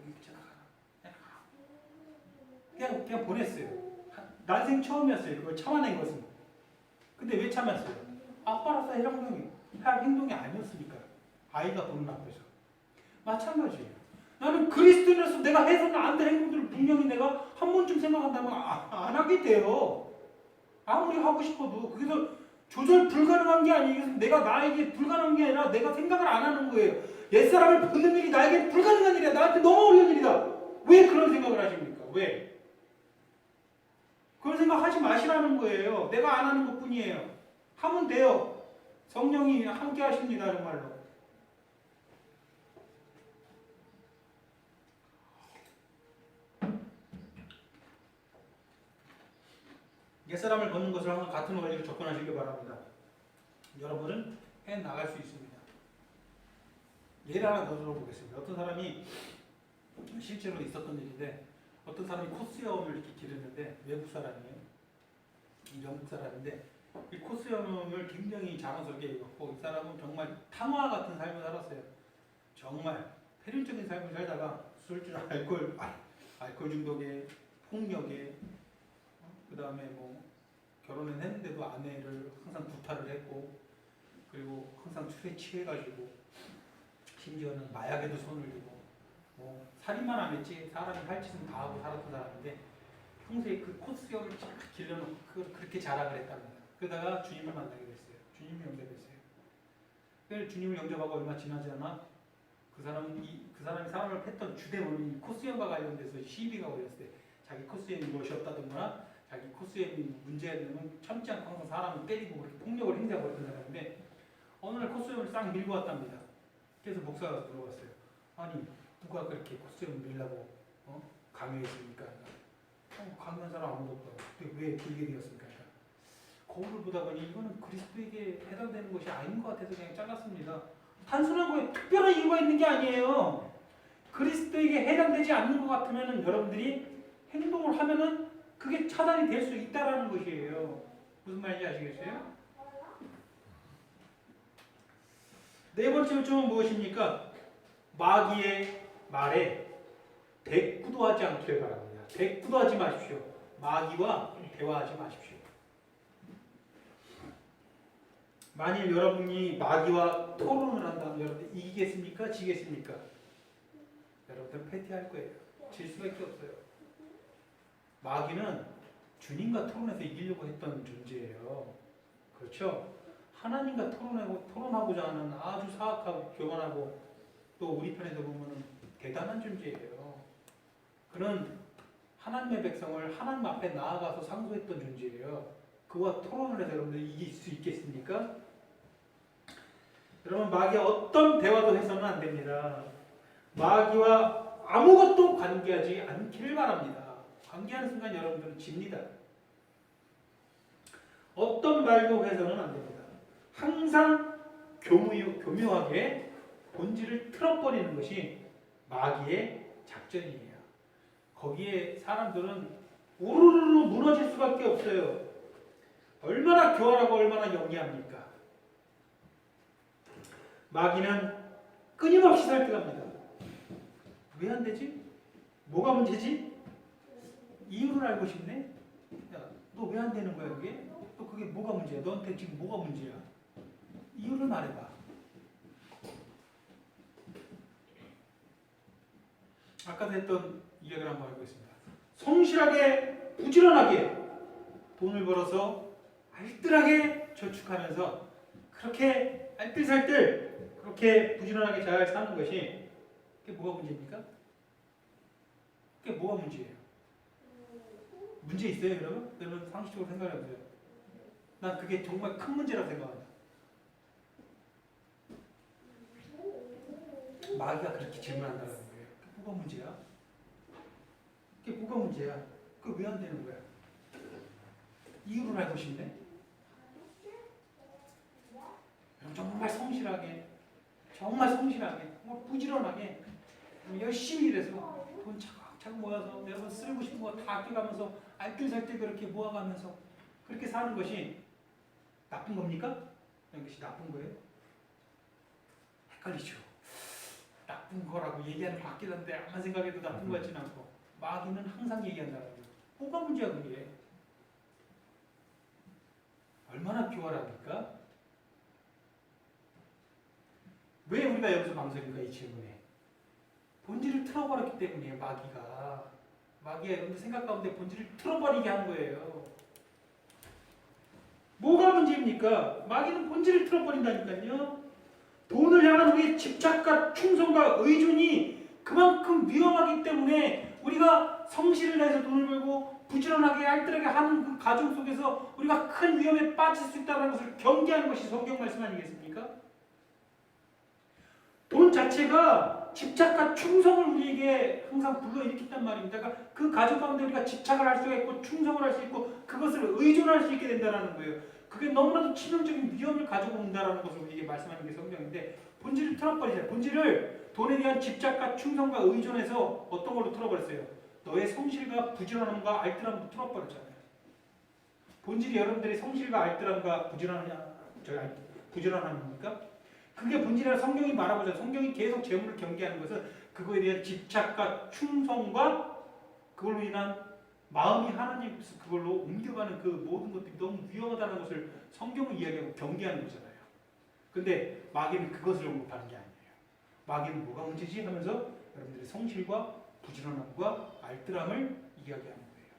그냥 보냈어요. 난생 처음이었어요. 그걸 참아낸 것은. 근데 왜 참았어요? 아빠로서 해야 할 행동이 아니었으니까. 아이가 보는 앞에서. 마찬가지예요. 나는 그리스도인으로서 내가 해서는 안 될 행동들을 분명히 내가 한 번쯤 생각한다면 안 하게 돼요. 아무리 하고 싶어도. 그래서 조절 불가능한 게 아니에요. 내가 나에게 불가능한 게 아니라 내가 생각을 안 하는 거예요. 옛사람을 보는 일이 나에게 불가능한 일이야. 나한테 너무 어려운 일이다. 왜 그런 생각을 하십니까? 왜? 그런 생각 하지 마시라는 거예요. 내가 안 하는 것 뿐이에요. 하면 돼요. 성령이 함께 하십니다. 정말로. 옛사람을 걷는 것을 항상 같은 원리로 접근하시기 바랍니다. 여러분은 해 나갈 수 있습니다. 예를 하나 더 들어보겠습니다. 어떤 사람이 실제로 있었던 일인데 어떤 사람이 코스염을 이렇게 기르는데 외국 사람이에요. 영국 사람인데 이 코스염을 굉장히 자랑스럽게 입었고 이 사람은 정말 탕화 같은 삶을 살았어요. 정말 폐륜적인 삶을 살다가 술주 알코올 중독에 폭력에 그 다음에 뭐 결혼을 했는데도 아내를 항상 구타를 했고 그리고 항상 술에 취해가지고 심지어는 마약에도 손을 대고 뭐 살인만 안 했지 사람이 할 짓은 다 하고 살았던 사람인데 평소에 그 코스염을 쫙 길러놓고 그렇게 자랑을 했답니다. 그러다가 주님을 만나게 됐어요. 주님이 영접했어요. 그래서 주님을 영접하고 얼마 지나지 않아 그 사람이 사람을 팼던 주된 원인이 코스염과 관련돼서 시비가 걸렸을 때 자기 코스염이 무엇이 없다든가 자기 코스염이 문제가 되면 참지 않고 항상 사람을 때리고 그렇게 폭력을 행사하고 그랬던 사람인데 어느 날 코스염을 싹 밀고 왔답니다. 그래서 목사가 물어봤어요. 아니 누가 그렇게 코스염을 밀라고 강요했습니까? 강요한 사람 아무도 없다고. 근데 왜 길게 되었습니까? 거울을 보다 보니 이거는 그리스도에게 해당되는 것이 아닌 것 같아서 그냥 잘랐습니다. 단순한 거에 특별한 이유가 있는 게 아니에요. 그리스도에게 해당되지 않는 것 같으면 여러분들이 행동을 하면은 그게 차단이 될 수 있다라는 것이에요. 무슨 말인지 아시겠어요? 네 번째 요점은 무엇입니까? 마귀의 말에 대꾸도 하지 않기를 바랍니다. 대꾸도 하지 마십시오. 마귀와 대화하지 마십시오. 만일 여러분이 마귀와 토론을 한다면 여러분들 이기겠습니까? 지겠습니까? 여러분들 패퇴할 거예요. 질 수밖에 없어요. 마귀는 주님과 토론해서 이기려고 했던 존재예요. 그렇죠? 하나님과 토론하고자 하는 아주 사악하고 교만하고 또 우리 편에서 보면 대단한 존재예요. 그는 하나님의 백성을 하나님 앞에 나아가서 상소했던 존재예요. 그와 토론을 해서 여러분들 이길 수 있겠습니까? 여러분 마귀와 어떤 대화도 해서는 안 됩니다. 마귀와 아무것도 관계하지 않기를 바랍니다. 관계하는 순간 여러분들은 집니다. 어떤 말도 해서는 안 됩니다. 항상 교묘하게 본질을 틀어버리는 것이 마귀의 작전이에요. 거기에 사람들은 우르르 무너질 수밖에 없어요. 얼마나 교활하고 얼마나 영리합니까? 마귀는 끊임없이 설득합니다. 왜 안 되지? 뭐가 문제지? 이유를 알고 싶네? 야, 너 왜 안 되는 거야 그게? 또 그게 뭐가 문제야? 너한테 지금 뭐가 문제야? 이유를 말해봐. 아까도 했던 이야기를 한번 해보겠습니다. 성실하게 부지런하게 돈을 벌어서 알뜰하게 저축하면서 그렇게 알뜰살뜰 그렇게 부지런하게 잘 사는 것이 그게 뭐가 문제입니까? 그게 뭐가 문제예요? 문제 있어요 여러분? 여러분 상식적으로 생각해보세요. 난 그게 정말 큰 문제라고 생각합니다. 마귀가 그렇게 질문한다는 거예요. 그게 뭐가 문제야? 그게 뭐가 문제야? 그게 왜 안 되는 거야? 이유를 알고 싶네? 정말 성실하게, 정말 부지런하게, 열심히 일해서 돈 차곡차곡 모아서 여러분 쓰고 싶은 거 다 아껴가면서 알뜰살뜰 그렇게 모아가면서 그렇게 사는 것이 나쁜 겁니까? 이것이 나쁜 거예요? 헷갈리죠. 나쁜 거라고 얘기하는 것 같긴 한데 아무리 생각해도 나쁜 것 같지는 않고 마귀는 항상 얘기한다는 거예요. 뭐가 문제야 그게? 얼마나 교활합니까? 왜 우리가 여기서 방송인가 이 질문에? 본질을 틀어버렸기 때문이에요. 마귀가 여러분들 생각 가운데 본질을 틀어버리게 한 거예요. 뭐가 문제입니까? 마귀는 본질을 틀어버린다니까요. 돈을 향한 우리의 집착과 충성과 의존이 그만큼 위험하기 때문에 우리가 성실을 내서 돈을 벌고 부지런하게 알뜰하게 하는 그 과정 속에서 우리가 큰 위험에 빠질 수 있다는 것을 경계하는 것이 성경 말씀 아니겠습니까? 돈 자체가 집착과 충성을 우리에게 항상 불러일으킨단 말입니다. 그러니까 그 가정 가운데 우리가 집착을 할 수가 있고 충성을 할 수 있고 그것을 의존할 수 있게 된다는 거예요. 그게 너무나도 치명적인 위험을 가지고 온다는 것을 우리에게 말씀하는 게 성경인데 본질을 틀어버리잖아요. 본질을 돈에 대한 집착과 충성과 의존해서 어떤 걸로 틀어버렸어요? 너의 성실과 부지런함과 알뜰함으로 틀어버렸잖아요. 본질이 여러분들의 성실과 알뜰함과 부지런함입니까? 그게 본질이라 성경이 말하고 있잖아요. 성경이 계속 재물을 경계하는 것은 그거에 대한 집착과 충성과 그걸로 인한 마음이 하나님께서 그걸로 옮겨가는 그 모든 것들이 너무 위험하다는 것을 성경을 이야기하고 경계하는 거잖아요. 근데 마귀는 그것을 언급하는 게 아니에요. 마귀는 뭐가 문제지? 하면서 여러분들의 성실과 부지런함과 알뜰함을 이야기하는 거예요.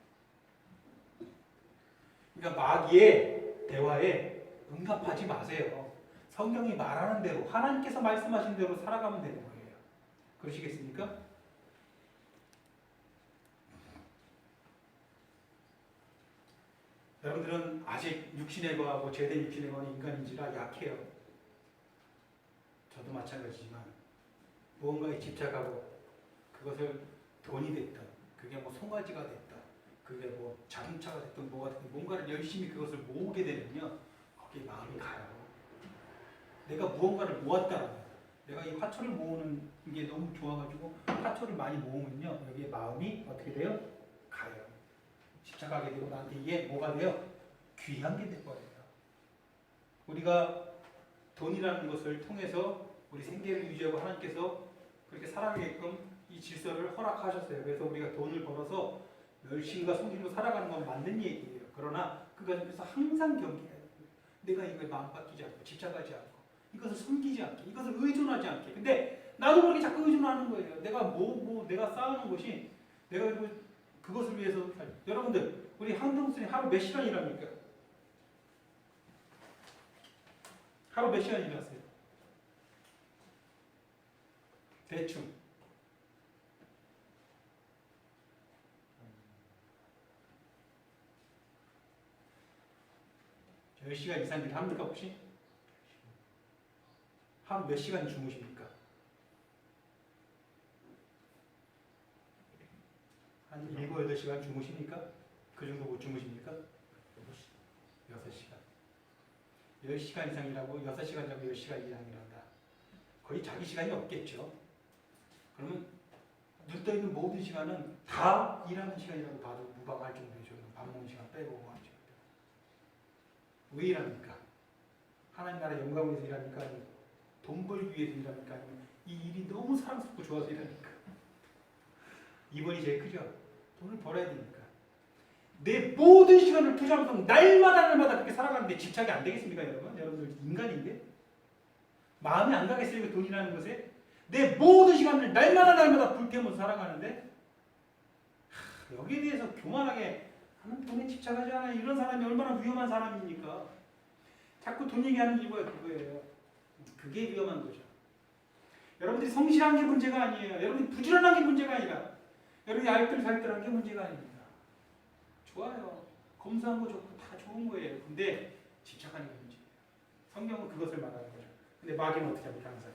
그러니까 마귀의 대화에 응답하지 마세요. 성경이 말하는 대로 하나님께서 말씀하신 대로 살아가면 되는 거예요. 그러시겠습니까? 여러분들은 아직 육신의 거하고 제된 육신의 거는 인간인지라 약해요. 저도 마찬가지지만 무언가에 집착하고 그것을 돈이 됐든 그게 뭐 송아지가 됐든 그게 뭐 자동차가 됐든 뭐가 됐든 뭔가를 열심히 그것을 모으게 되면요 거기에 마음이 가요. 내가 무언가를 모았다. 내가 이 화초를 모으는 게 너무 좋아가지고 화초를 많이 모으면요 여기에 마음이 어떻게 돼요? 가요. 집착하게 되고 나한테 이게 뭐가 돼요? 귀한 게 돼버려요. 우리가 돈이라는 것을 통해서 우리 생계를 유지하고 하나님께서 그렇게 살아가게끔 이 질서를 허락하셨어요. 그래서 우리가 돈을 벌어서 열심과 성실로 살아가는 건 맞는 얘기예요. 그러나 그 과정에서 항상 경계해야 돼요. 내가 이거에 마음 바뀌지 않고 집착하지 않고 이것을 숨기지 않게 이것을 의존하지 않게. 근데 나도 모르게 자꾸 의존하는 거예요. 내가 내가 쌓아놓은 것이 내가 그것을 위해서 여러분들 우리 한동순이 하루 몇 시간 일합니까? 하루 몇 시간 일하세요? 대충 10시간 이상 일 합니까 혹시? 하루 몇 시간 주무십니까? 한 7, 8시간 주무십니까? 그 정도 못 주무십니까? 6시간. 10시간 이상 일하고 6시간 자고 10시간 이상 일한다. 거의 자기 시간이 없겠죠. 그러면 눈 떠 있는 모든 시간은 다 일하는 시간이라고 봐도 무방할 정도죠. 밥 먹는 시간 빼고 하죠. 왜 일합니까? 하나님 나라 영광을 위해서 일합니까? 아니면 돈 벌기 위해서 일합니까? 아니면 이 일이 너무 사랑스럽고 좋아서 일합니까? 2번이 제일 크죠. 돈을 벌어야 되니까. 내 모든 시간을 투자하면서 날마다 그렇게 살아가는데 집착이 안 되겠습니까, 여러분? 여러분들 인간인데 마음이 안 가겠어요, 돈이라는 것에? 내 모든 시간을 날마다 불태우면서 살아가는데 여기에 대해서 교만하게 나는 돈에 집착하지 않아요. 이런 사람이 얼마나 위험한 사람입니까? 자꾸 돈 얘기하는 이유가 그거예요. 그게 위험한 거죠. 여러분들이 성실한 게 문제가 아니에요. 여러분이 부지런한 게 문제가 아니라 여러분이 알뜰살뜰한 게 문제가 아닙니다. 좋아요. 검소한 거 좋고 다 좋은 거예요. 근데 집착하는 게 문제예요. 성경은 그것을 말하는 거죠. 근데 마귀는 어떻게 합니까? 항상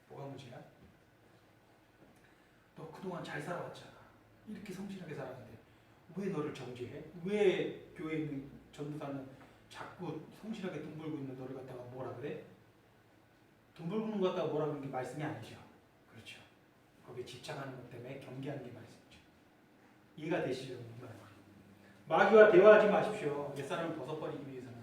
뭐가 문제야? 너 그동안 잘 살아왔잖아. 이렇게 성실하게 살았는데 왜 너를 정죄해? 왜 교회에 있는 전도사는 자꾸 성실하게 돈 벌고 있는 너를 갖다가 뭐라 그래? 돈 벌고 있는 것 갖다가 뭐라 그러는 게 말씀이 아니죠. 그렇죠. 거기에 집착하는 것 때문에 경계하는 게 말씀이죠. 이해가 되시죠? 마귀와 대화하지 마십시오. 옛사람을 벗어버리기 위해서는.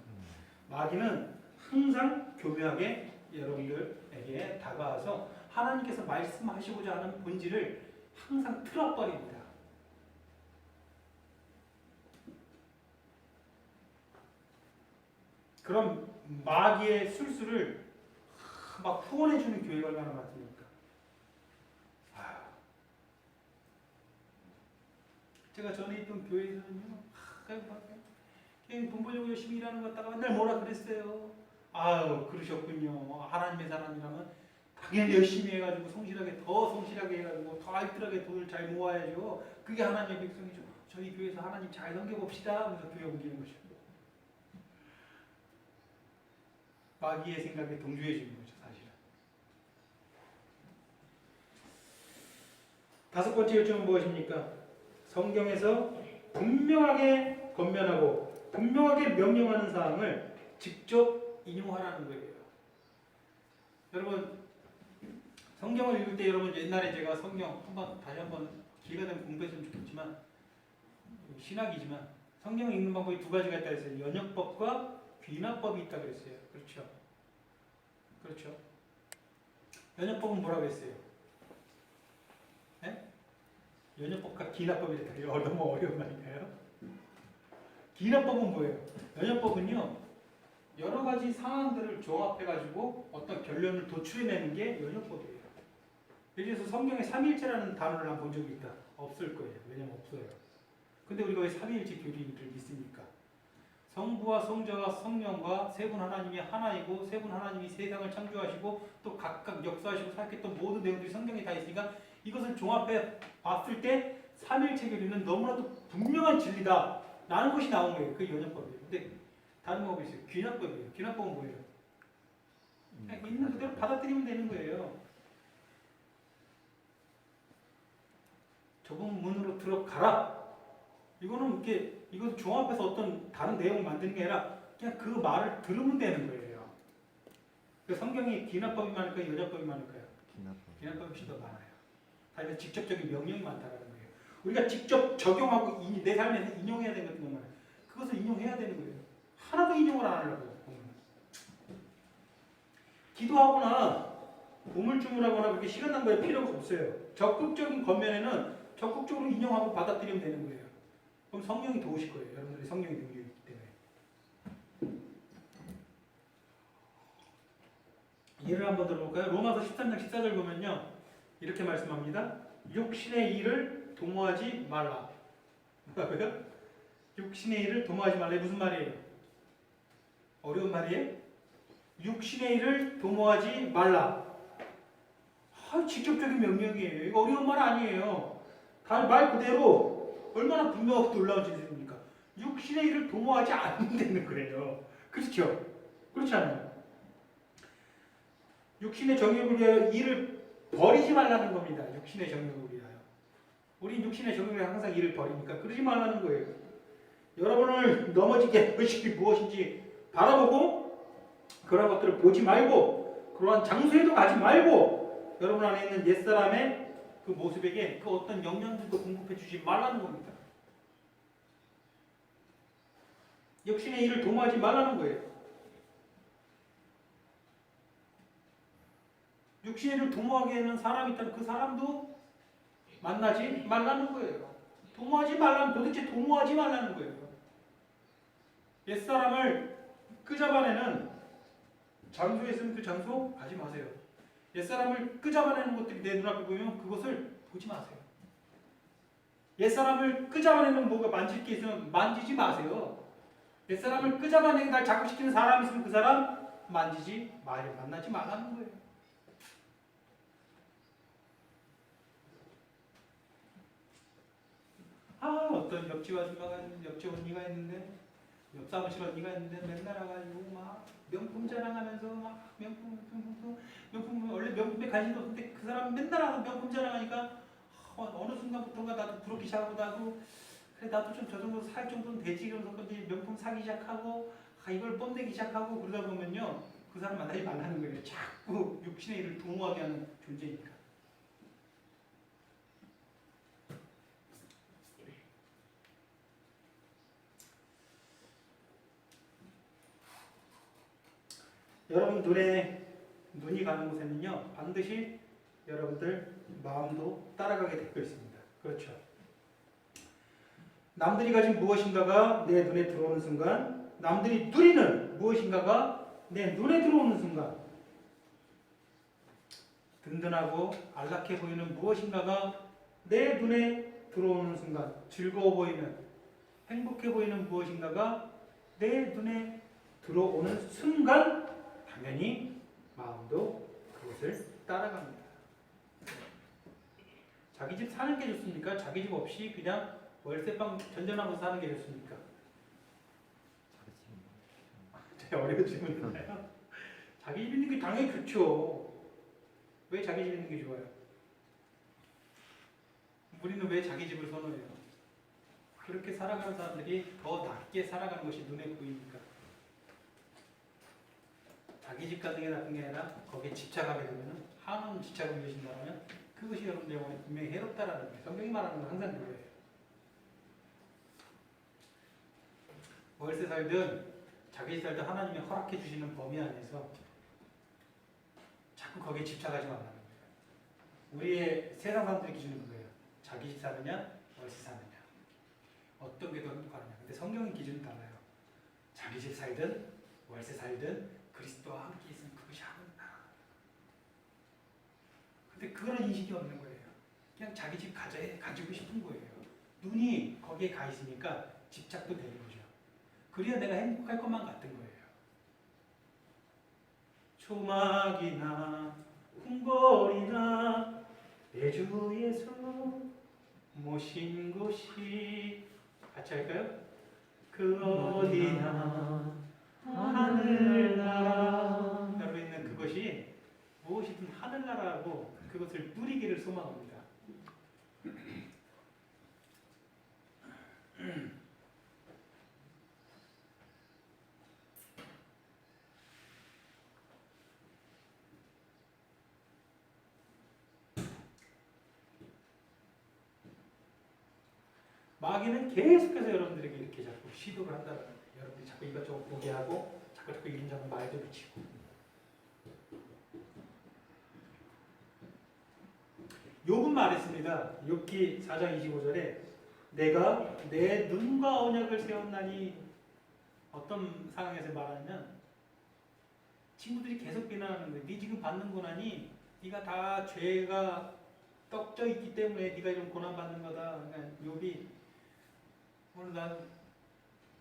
마귀는 항상 교묘하게 여러분들에게 다가와서 하나님께서 말씀하시고자 하는 본질을 항상 틀어버립니다. 그럼 마귀의 술수를 막 후원해주는 교회가 얼마나 많습니까? 제가 전에 있던 교회에서는요, 그냥 돈 벌려고 열심히 일하는 것 같다가 맨날 뭐라 그랬어요. 아유, 그러셨군요. 하나님의 사람이라면 당연히 열심히 해가지고 성실하게, 더 성실하게 해가지고 더 알뜰하게 돈을 잘 모아야죠. 그게 하나님의 백성이죠. 저희 교회에서 하나님 잘 섬겨봅시다 하면서 교회 옮기는 거죠. 마귀의 생각에 동조해 주는 거죠, 사실은. 5번째 요점은 무엇입니까? 성경에서 분명하게 권면하고 분명하게 명령하는 사항을 직접 인용하라는 거예요. 여러분, 성경을 읽을 때 여러분 옛날에 제가 성경 다시 한번 기회가 되면 공부했으면 좋겠지만 신학이지만 성경을 읽는 방법이 2가지가 있다 했어요. 연역법과 귀납법이 있다 그랬어요. 그렇죠? 그렇죠? 연역법은 뭐라고 했어요? 네? 연역법과 귀납법이 너무 어려운 말인가요? 귀납법은 뭐예요? 연역법은요, 여러 가지 상황들을 종합해가지고 어떤 결론을 도출해내는 게 연역법이에요. 예를 들어서 성경에 삼위일체라는 단어를 한번 본 적이 있다. 없을 거예요. 왜냐면 없어요. 근데 우리가 왜 삼위일체 교리를 믿습니까? 성부와 성자와 성령과 세 분 하나님이 하나이고 세 분 하나님이 세상을 창조하시고 또 각각 역사하시고 사역했던 모든 내용들이 성경에 다 있으니까 이것을 종합해 봤을 때 삼위일체 교리는 너무나도 분명한 진리다 라는 것이 나온 거예요. 그게 연역법이에요. 근데 다른 법이 있어요. 귀납법이에요. 귀납법은 뭐예요? 그냥 있는 그대로 받아들이면 되는 거예요. 좁은 문으로 들어가라. 이거는 이거 종합해서 어떤 다른 내용을 만드는 게 아니라 그냥 그 말을 들으면 되는 거예요. 그 성경이 귀납법이 많을까요? 연역법이 많을까요? 귀납법이 훨씬 더 많아요. 다른 직접적인 명령이 많다는 거예요. 우리가 직접 적용하고 내 삶에서 인용해야 되는 것도 많아요. 그것을 인용해야 되는 거예요. 하나도 인용을 안 하려고. 기도하거나 우물 주물하거나 그렇게 시간 낭비할 필요가 없어요. 적극적인 겉면에는 적극적으로 인용하고 받아들이면 되는 거예요. 그럼 성령이 도우실 거예요. 여러분들이 성령의 능력이 있기 때문에. 예를 한번 들어볼까요? 로마서 13장 14절 보면요. 이렇게 말씀합니다. 육신의 일을 도모하지 말라. 뭐라고요? 육신의 일을 도모하지 말라. 이게 무슨 말이에요? 어려운 말이에요? 육신의 일을 도모하지 말라. 직접적인 명령이에요. 이거 어려운 말 아니에요. 말 그대로 얼마나 분명하게 올라온 진리입니까? 육신의 일을 도모하지 않는다는 거예요. 그렇죠? 그렇지 않아요? 육신의 정욕을 위하여 일을 버리지 말라는 겁니다. 육신의 정욕을 위하여. 우리 육신의 정욕에 항상 일을 버리니까 그러지 말라는 거예요. 여러분을 넘어지게 할 것이 무엇인지 바라보고 그런 것들을 보지 말고 그러한 장소에도 가지 말고 여러분 안에 있는 옛사람의 그 모습에게 그 어떤 영향들도 공급해 주지 말라는 겁니다. 육신의 일을 도모하지 말라는 거예요. 육신의 일을 도모하게 하는 사람이 있다면 그 사람도 만나지 말라는 거예요. 도모하지 말라는, 도대체 도모하지 말라는 거예요. 옛사람을 끄잡아내는 장소에 있으면 그 장소 가지 마세요. 옛사람을 끄잡아내는 것들이 내 눈앞에 보이면 그것을 보지 마세요. 옛사람을 끄잡아내는 뭐가 만질 게 있으면 만지지 마세요. 옛사람을 끄잡아내게 날 자극시키는 사람이 있으면 그 사람 만지지 마세요. 만나지 말라는 거예요. 어떤 옆집 아줌마가 있는데, 옆집 언니가 있는데, 옆 사무실 언니가 있는데 맨날 와가지고 막 명품 자랑하면서 막 명품 원래 명품에 관심도 없는데 그 사람 맨날 와서 명품 자랑하니까 어느 순간부터가 나도 부럽기 시작하고 나도 그래 나도 좀 저 정도 살 정도는 되지 그러면서 이제 명품 사기 시작하고 이걸 뽐내기 시작하고 그러다 보면요 그 사람 만나지 말라는 거예요. 자꾸 육신의 일을 도모하게 하는 존재니까. 여러분 눈이 가는 곳에는요 반드시 여러분들 마음도 따라가게 될 것입니다. 그렇죠. 남들이 가진 무엇인가가 내 눈에 들어오는 순간, 남들이 누리는 무엇인가가 내 눈에 들어오는 순간, 든든하고 안락해 보이는 무엇인가가 내 눈에 들어오는 순간, 즐거워 보이는, 행복해 보이는 무엇인가가 내 눈에 들어오는 순간, 당연히 마음도 그것을 따라갑니다. 자기 집 사는 게 좋습니까? 자기 집 없이 그냥 월세방 전전하고 사는 게 좋습니까? 되게 어려운 질문인가요? 자기 집 있는 게 당연히 좋죠. 왜 자기 집 있는 게 좋아요? 우리는 왜 자기 집을 선호해요? 그렇게 살아가는 사람들이 더 낫게 살아가는 것이 눈에 보이니까. 자기 집 가는 게 나쁜 게 아니라 거기에 집착하게 되면 한원 집착을 계신다면 그것이 여러분들 영혼에 분명히 해롭다라는 거예요. 성경이 말하는 건 항상 그거예요. 월세 살든 자기 집 살든 하나님이 허락해 주시는 범위 안에서 자꾸 거기에 집착하지 말라는 거예요. 우리의 세상 사람들의 기준은 그거예요. 자기 집 사느냐 월세 사느냐 어떤 게 더 행복하느냐. 근데 성경의 기준은 달라요. 자기 집 살든 월세 살든 그리스도와 함께 있으면 그것이 하는구나. 근데 그런 인식이 없는 거예요. 그냥 자기 집 가지고 싶은 거예요. 눈이 거기에 가 있으니까 집착도 되는 거죠. 그래야 내가 행복할 것만 같은 거예요. 초막이나 궁궐이나 내 주 예수 모신 곳이 같이 할까요? 그 어디나 하늘나라 여러분 있는 그것이 무엇이든 하늘나라라고 그것을 누리기를 소망합니다. 마귀는 계속해서 여러분들에게 이렇게 자꾸 시도를 한다는 거예요. 여러분들이 자꾸 이것저것 보게 하고 자꾸 이런저런 말도 붙이고. 욥은 말했습니다. 욥기 4장 25절에 내가 내 눈과 언약을 세웠나니 어떤 상황에서 말하냐면 친구들이 계속 비난하는 거예요. 네 지금 받는 고난이 네가 다 죄가 떡져 있기 때문에 네가 이런 고난 받는 거다. 그러니까 욥이 오늘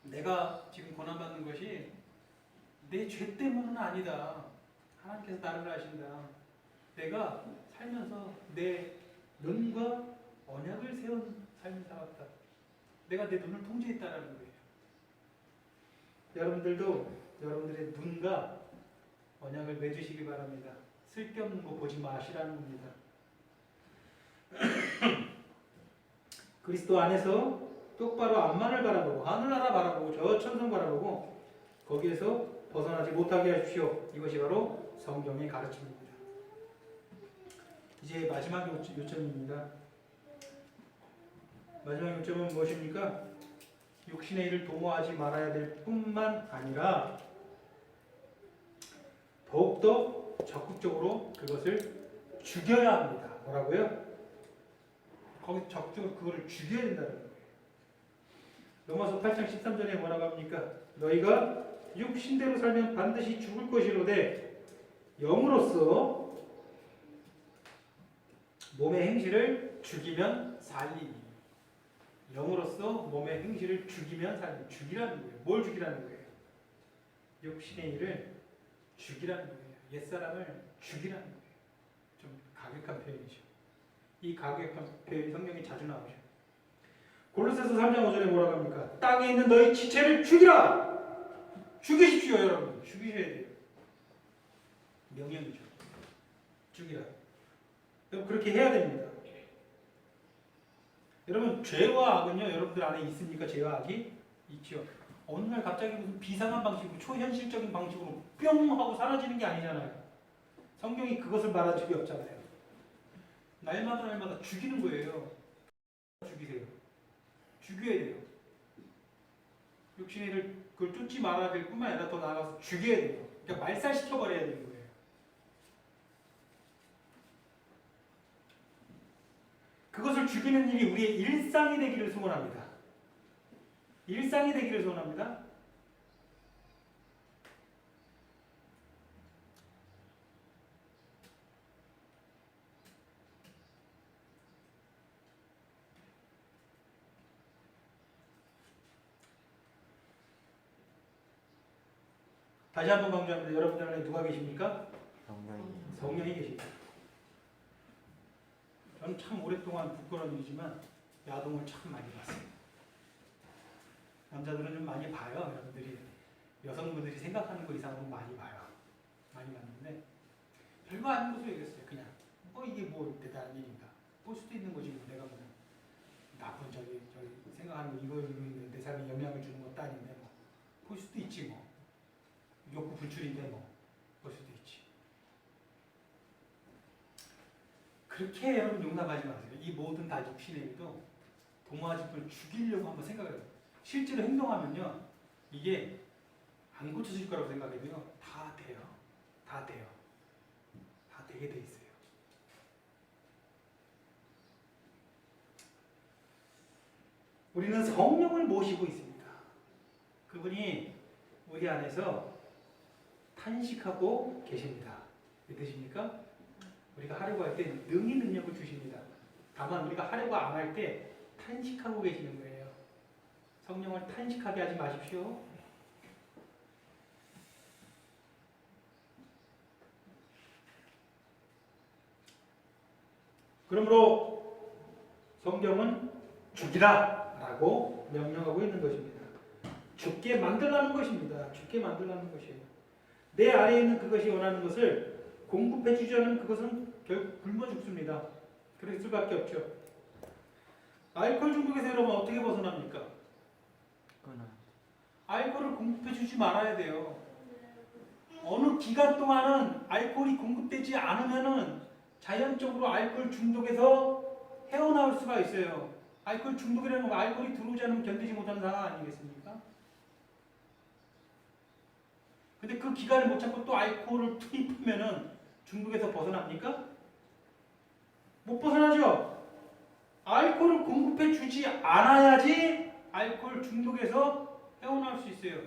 내가 지금 고난 받는 것이 내 죄 때문은 아니다. 하나님께서 나를 아신다. 내가 살면서 내 눈과 언약을 세운 삶을 살았다. 내가 내 눈을 통제했다라는 거예요. 여러분들도 여러분들의 눈과 언약을 맺으시기 바랍니다. 쓸데없는 거 보지 마시라는 겁니다. 그리스도 안에서 똑바로 앞만을 바라보고 하늘나라 바라보고 저 천성 바라보고 거기에서 벗어나지 못하게 하십시오. 이것이 바로 성경의 가르침입니다. 이제 마지막 요점입니다. 마지막 요점은 무엇입니까? 육신의 일을 도모하지 말아야 될 뿐만 아니라 더욱더 적극적으로 그것을 죽여야 합니다. 뭐라고요? 거기서 적극적으로 그거를 죽여야 된다는 거예요. 로마서 8장 13절에 뭐라고 합니까? 너희가 육신대로 살면 반드시 죽을 것이로되 영으로서 몸의 행실을 죽이면 살리니. 영으로서 몸의 행실을 죽이면 살리니. 죽이라는 거예요. 뭘 죽이라는 거예요? 육신의 일을 죽이라는 거예요. 옛사람을 죽이라는 거예요. 좀 가격한 표현이죠. 이 가격한 표현이 성경에 자주 나오죠. 골로새서 3장 5절에 뭐라고 합니까? 땅에 있는 너희 지체를 죽이라! 죽이십시오, 여러분. 죽이셔야 돼요. 명령이죠. 죽이라. 여러분 그렇게 해야 됩니다. 여러분 죄와 악은요 여러분들 안에 있습니까? 죄와 악이 있죠. 어느 날 갑자기 무슨 비상한 방식으로 초현실적인 방식으로 뿅 하고 사라지는 게 아니잖아요. 성경이 그것을 말한 적이 없잖아요. 날마다 죽이는 거예요. 죽이세요. 죽여야 돼요. 육신의 일을 그걸 쫓지 말아야 될 뿐만 아니라 더 나아가서 죽여야 돼요. 그러니까 말살시켜버려야 되는 거예요. 그것을 죽이는 일이 우리의 일상이 되기를 소원합니다. 일상이 되기를 소원합니다. 다시 한번 강조합니다. 여러분들 안에 누가 계십니까? 성령이 계십니다. 저는 참 오랫동안 부끄러운 일이지만 야동을 참 많이 봤어요. 남자들은 좀 많이 봐요. 여러분들이 여성분들이 생각하는 거 이상으로 많이 봐요. 많이 봤는데 별거 아닌 것으로 얘기했어요. 그냥 이게 뭐 대단한 일인가? 볼 수도 있는 거지. 뭐 내가 뭐 나쁜 저기 생각하는 거 이거 내 삶에 영향을 주는 것도 아닌데 뭐 볼 수도 있지 뭐. 욕구 불출인데 뭐 볼 수도 있지. 그렇게 여러분 용납하지 마세요. 이 모든 다 육신의 일도 도모하지 걸 죽이려고 한번 생각을 해요. 실제로 행동하면요 이게 안 고쳐질 거라고 생각해도요 다 돼요. 다 돼요. 다 되게 돼 있어요. 우리는 성령을 모시고 있습니다. 그분이 우리 안에서 탄식하고 계십니다. 믿으십니까? 우리가 하려고 할 때 능히 능력을 주십니다. 다만 우리가 하려고 안 할 때 탄식하고 계시는 거예요. 성령을 탄식하게 하지 마십시오. 그러므로 성경은 죽이라 라고 명령하고 있는 것입니다. 죽게 만들라는 것입니다. 죽게 만들라는 것이에요. 내 안에 있는 그것이 원하는 것을 공급해 주지 않으면 그것은 결국 굶어 죽습니다. 그럴 수밖에 없죠. 알코올 중독에서 여러분 어떻게 벗어납니까? 알코올을 공급해 주지 말아야 돼요. 어느 기간 동안은 알코올이 공급되지 않으면은 자연적으로 알코올 중독에서 헤어나올 수가 있어요. 알코올 중독이라는 건 알코올이 들어오지 않으면 견디지 못하는 상황 아니겠습니까? 근데 그 기간을 못 참고 또 알코올을 투입하면은 중독에서 벗어납니까? 못 벗어나죠? 알코올을 공급해 주지 않아야지 알코올 중독에서 헤어나올 수 있어요.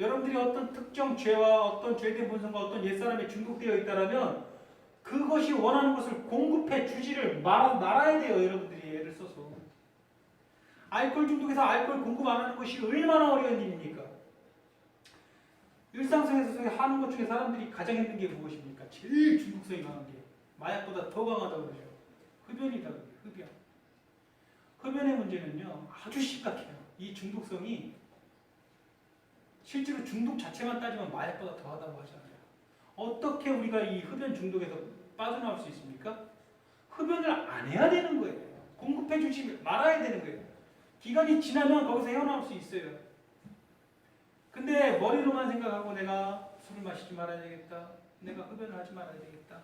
여러분들이 어떤 특정 죄와 어떤 죄된 본성과 어떤 옛사람에 중독되어 있다면 그것이 원하는 것을 공급해 주지를 말아야 돼요. 여러분들이 애를 써서. 알코올 중독에서 알코올 공급 안 하는 것이 얼마나 어려운 일입니까? 일상생활에서 하는 것 중에 사람들이 가장 힘든 게 무엇입니까? 제일 중독성이 강한 게 마약보다 더 강하다고 그러죠. 흡연이다 그래요. 흡연. 흡연의 문제는요 아주 심각해요. 이 중독성이 실제로 중독 자체만 따지면 마약보다 더하다고 하잖아요. 어떻게 우리가 이 흡연 중독에서 빠져나올 수 있습니까? 흡연을 안 해야 되는 거예요. 공급해 주지 말아야 되는 거예요. 기간이 지나면 거기서 헤어나올 수 있어요. 근데 머리로만 생각하고 내가 술을 마시지 말아야 되겠다. 내가 흡연을 하지 말아야 되겠다.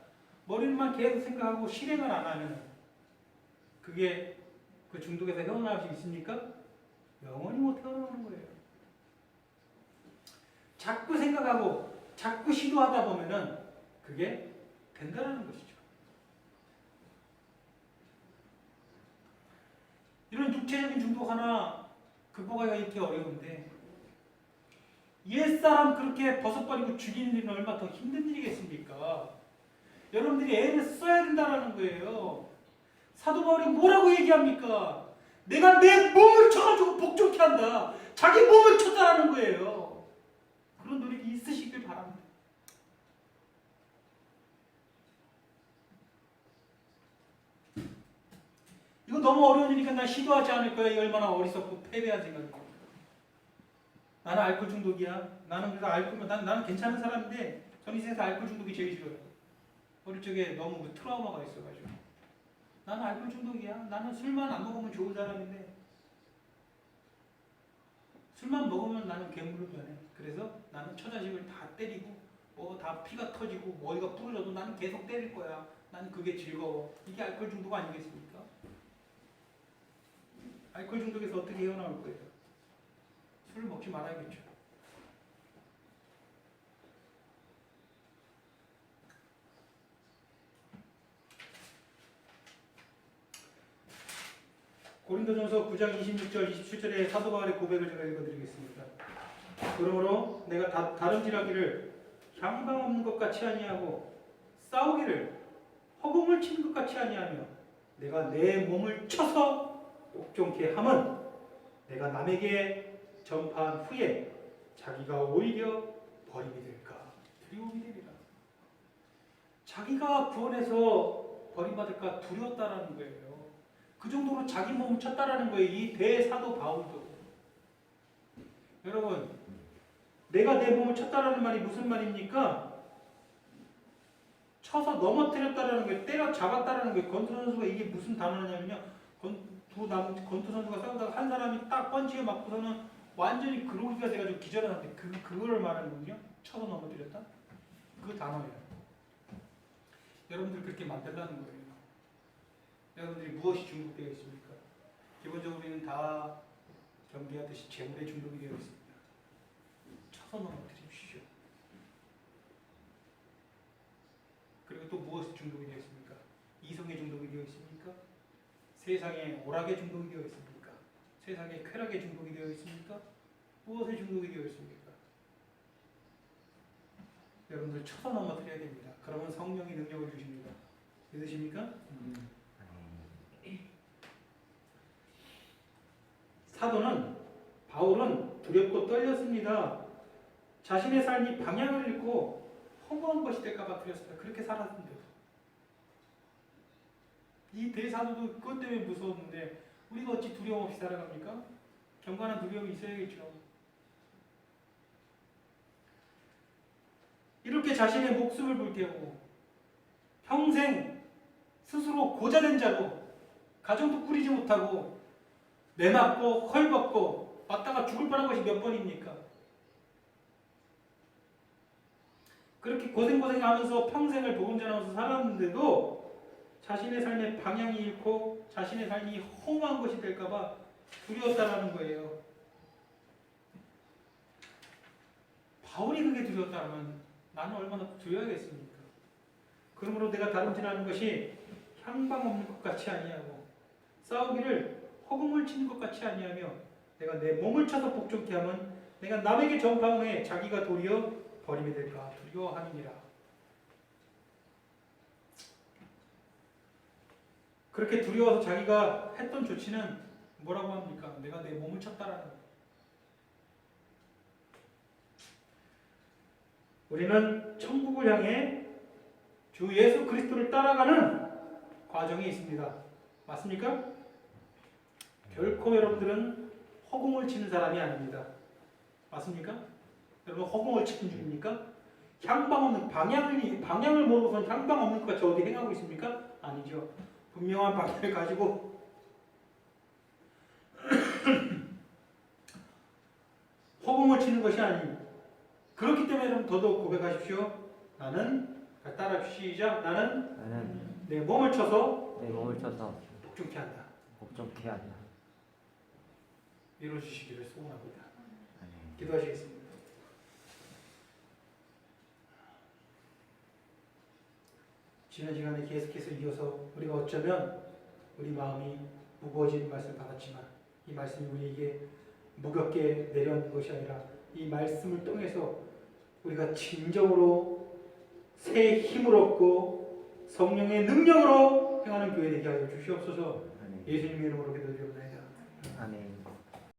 머리로만 계속 생각하고 실행을 안 하면 그게 그 중독에서 헤어나올 수 있습니까? 영원히 못 헤어나오는 거예요. 자꾸 생각하고 자꾸 시도하다 보면은 그게 된다는 것이죠. 이런 육체적인 중독 하나 극복하기가 이렇게 어려운데 옛사람 그렇게 벗어버리고 죽이는 일은 얼마나 더 힘든 일이겠습니까? 여러분들이 애를 써야 된다는 거예요. 사도 바울이 뭐라고 얘기합니까? 내가 내 몸을 쳐가지고 복종케 한다. 자기 몸을 쳤다라는 거예요. 그런 노력이 있으시길 바랍니다. 이거 너무 어려운 일이니까 난 시도하지 않을 거야. 이 얼마나 어리석고 패배한 생각이야. 나는 알코올 중독이야. 나는 그래서 나는 괜찮은 사람인데 전 이 세상에서 알코올 중독이 제일 싫어요. 어릴 적에 너무 트라우마가 있어가지고. 나는 알코올 중독이야. 나는 술만 안 먹으면 좋은 사람인데 술만 먹으면 나는 괴물로 변해. 그래서 나는 처자식을 다 때리고 뭐 다 피가 터지고 머리가 부러져도 나는 계속 때릴 거야. 나는 그게 즐거워. 이게 알코올 중독 아니겠습니까? 알코올 중독에서 어떻게 헤어나올 거예요? 술을 먹지 말아야겠죠. 고린도전서 9장 26절 27절의 사도 바울의 고백을 제가 읽어드리겠습니다. 그러므로 내가 다름질하기를 향방 없는 것 같이 아니하고 싸우기를 허공을 치는 것 같이 아니하며 내가 내 몸을 쳐서 옥종케 함은 내가 남에게 전파한 후에 자기가 오히려 버림이 될까 두려움이 되리라. 자기가 구원해서 버림받을까 두려웠다라는 거예요. 그 정도로 자기 몸을 쳤다라는 거예요. 이 대사도 바울도. 여러분, 내가 내 몸을 쳤다라는 말이 무슨 말입니까? 쳐서 넘어뜨렸다라는 거예요. 때려 잡았다라는 거예요. 권투 선수가 이게 무슨 단어냐면요. 권투 선수가 싸우다가 한 사람이 딱 펀치에 맞고서는 완전히 그로기가 돼가지고 기절하는데 그거를 말하는군요. 쳐서 넘어뜨렸다. 그 단어예요. 여러분들 그렇게 만들라는 거예요. 여러분들이 무엇이 중독되어 있습니까? 기본적으로 우리는 다 경계하듯이 재물에 중독이 되어 있습니다. 쳐서 넘어뜨리십시오. 그리고 또 무엇에 중독이 되어 있습니까? 이성에 중독이 되어 있습니까? 세상에 오락에 중독이 되어 있습니까? 세상에 쾌락에 중독이 되어 있습니까? 무엇에 중독이 되어 있습니까? 여러분들 쳐서 넘어뜨려야 됩니다. 그러면 성령이 능력을 주십니다. 믿으십니까? 사도는 바울은 두렵고 떨렸습니다. 자신의 삶이 방향을 잃고 허무한 것이 될까봐 두렵습니다. 그렇게 살았는데도 이 대사도도 그것 때문에 무서웠는데 우리가 어찌 두려움 없이 살아갑니까? 경건한 두려움이 있어야겠죠. 이렇게 자신의 목숨을 불태우고 평생 스스로 고자된 자로 가정도 꾸리지 못하고 매 맞고 헐벗고 맞다가 죽을 뻔한 것이 몇 번입니까? 그렇게 고생하면서 평생을 복음 전하면서 살았는데도 자신의 삶의 방향이 잃고 자신의 삶이 허무한 것이 될까봐 두려웠다라는 거예요. 바울이 그게 두려웠다면 나는 얼마나 두려워야겠습니까? 그러므로 내가 다름질하는 것이 향방 없는 것 같이 아니하고 싸우기를 허공을 치는 것 같이 아니하며 내가 내 몸을 쳐서 복종케 하면 내가 남에게 전파한 후에 자기가 도리어 버림이 될까 두려워함이니라. 그렇게 두려워서 자기가 했던 조치는 뭐라고 합니까? 내가 내 몸을 쳤다라는 거예요. 우리는 천국을 향해 주 예수 그리스도를 따라가는 과정이 있습니다. 맞습니까? 결코 여러분들은 허공을 치는 사람이 아닙니다. 맞습니까? 여러분 허공을 치는 중입니까? 향방 없는 방향을 모르고선 향방 없는 것 같이 어디 행하고 있습니까? 아니죠. 분명한 방향을 가지고 허공을 치는 것이 아닙니다. 그렇기 때문에 여러분 더더욱 고백하십시오. 나는 따라 시작. 나는 내 몸을 쳐서 내 몸을 쳐서 복종케 한다. 복종케 한다. 이루어 주시기를 소원합니다. 아멘. 기도하시겠습니다. 지난 시간에 계속해서 이어서 우리가 어쩌면 우리 마음이 무거워진 말씀을 받았지만 이 말씀이 우리에게 무겁게 내려온 것이 아니라 이 말씀을 통해서 우리가 진정으로 새 힘을 얻고 성령의 능력으로 행하는 교회 되게 하여 주시옵소서. 아멘. 예수님의 이름으로 기도드리옵나이다. 아멘.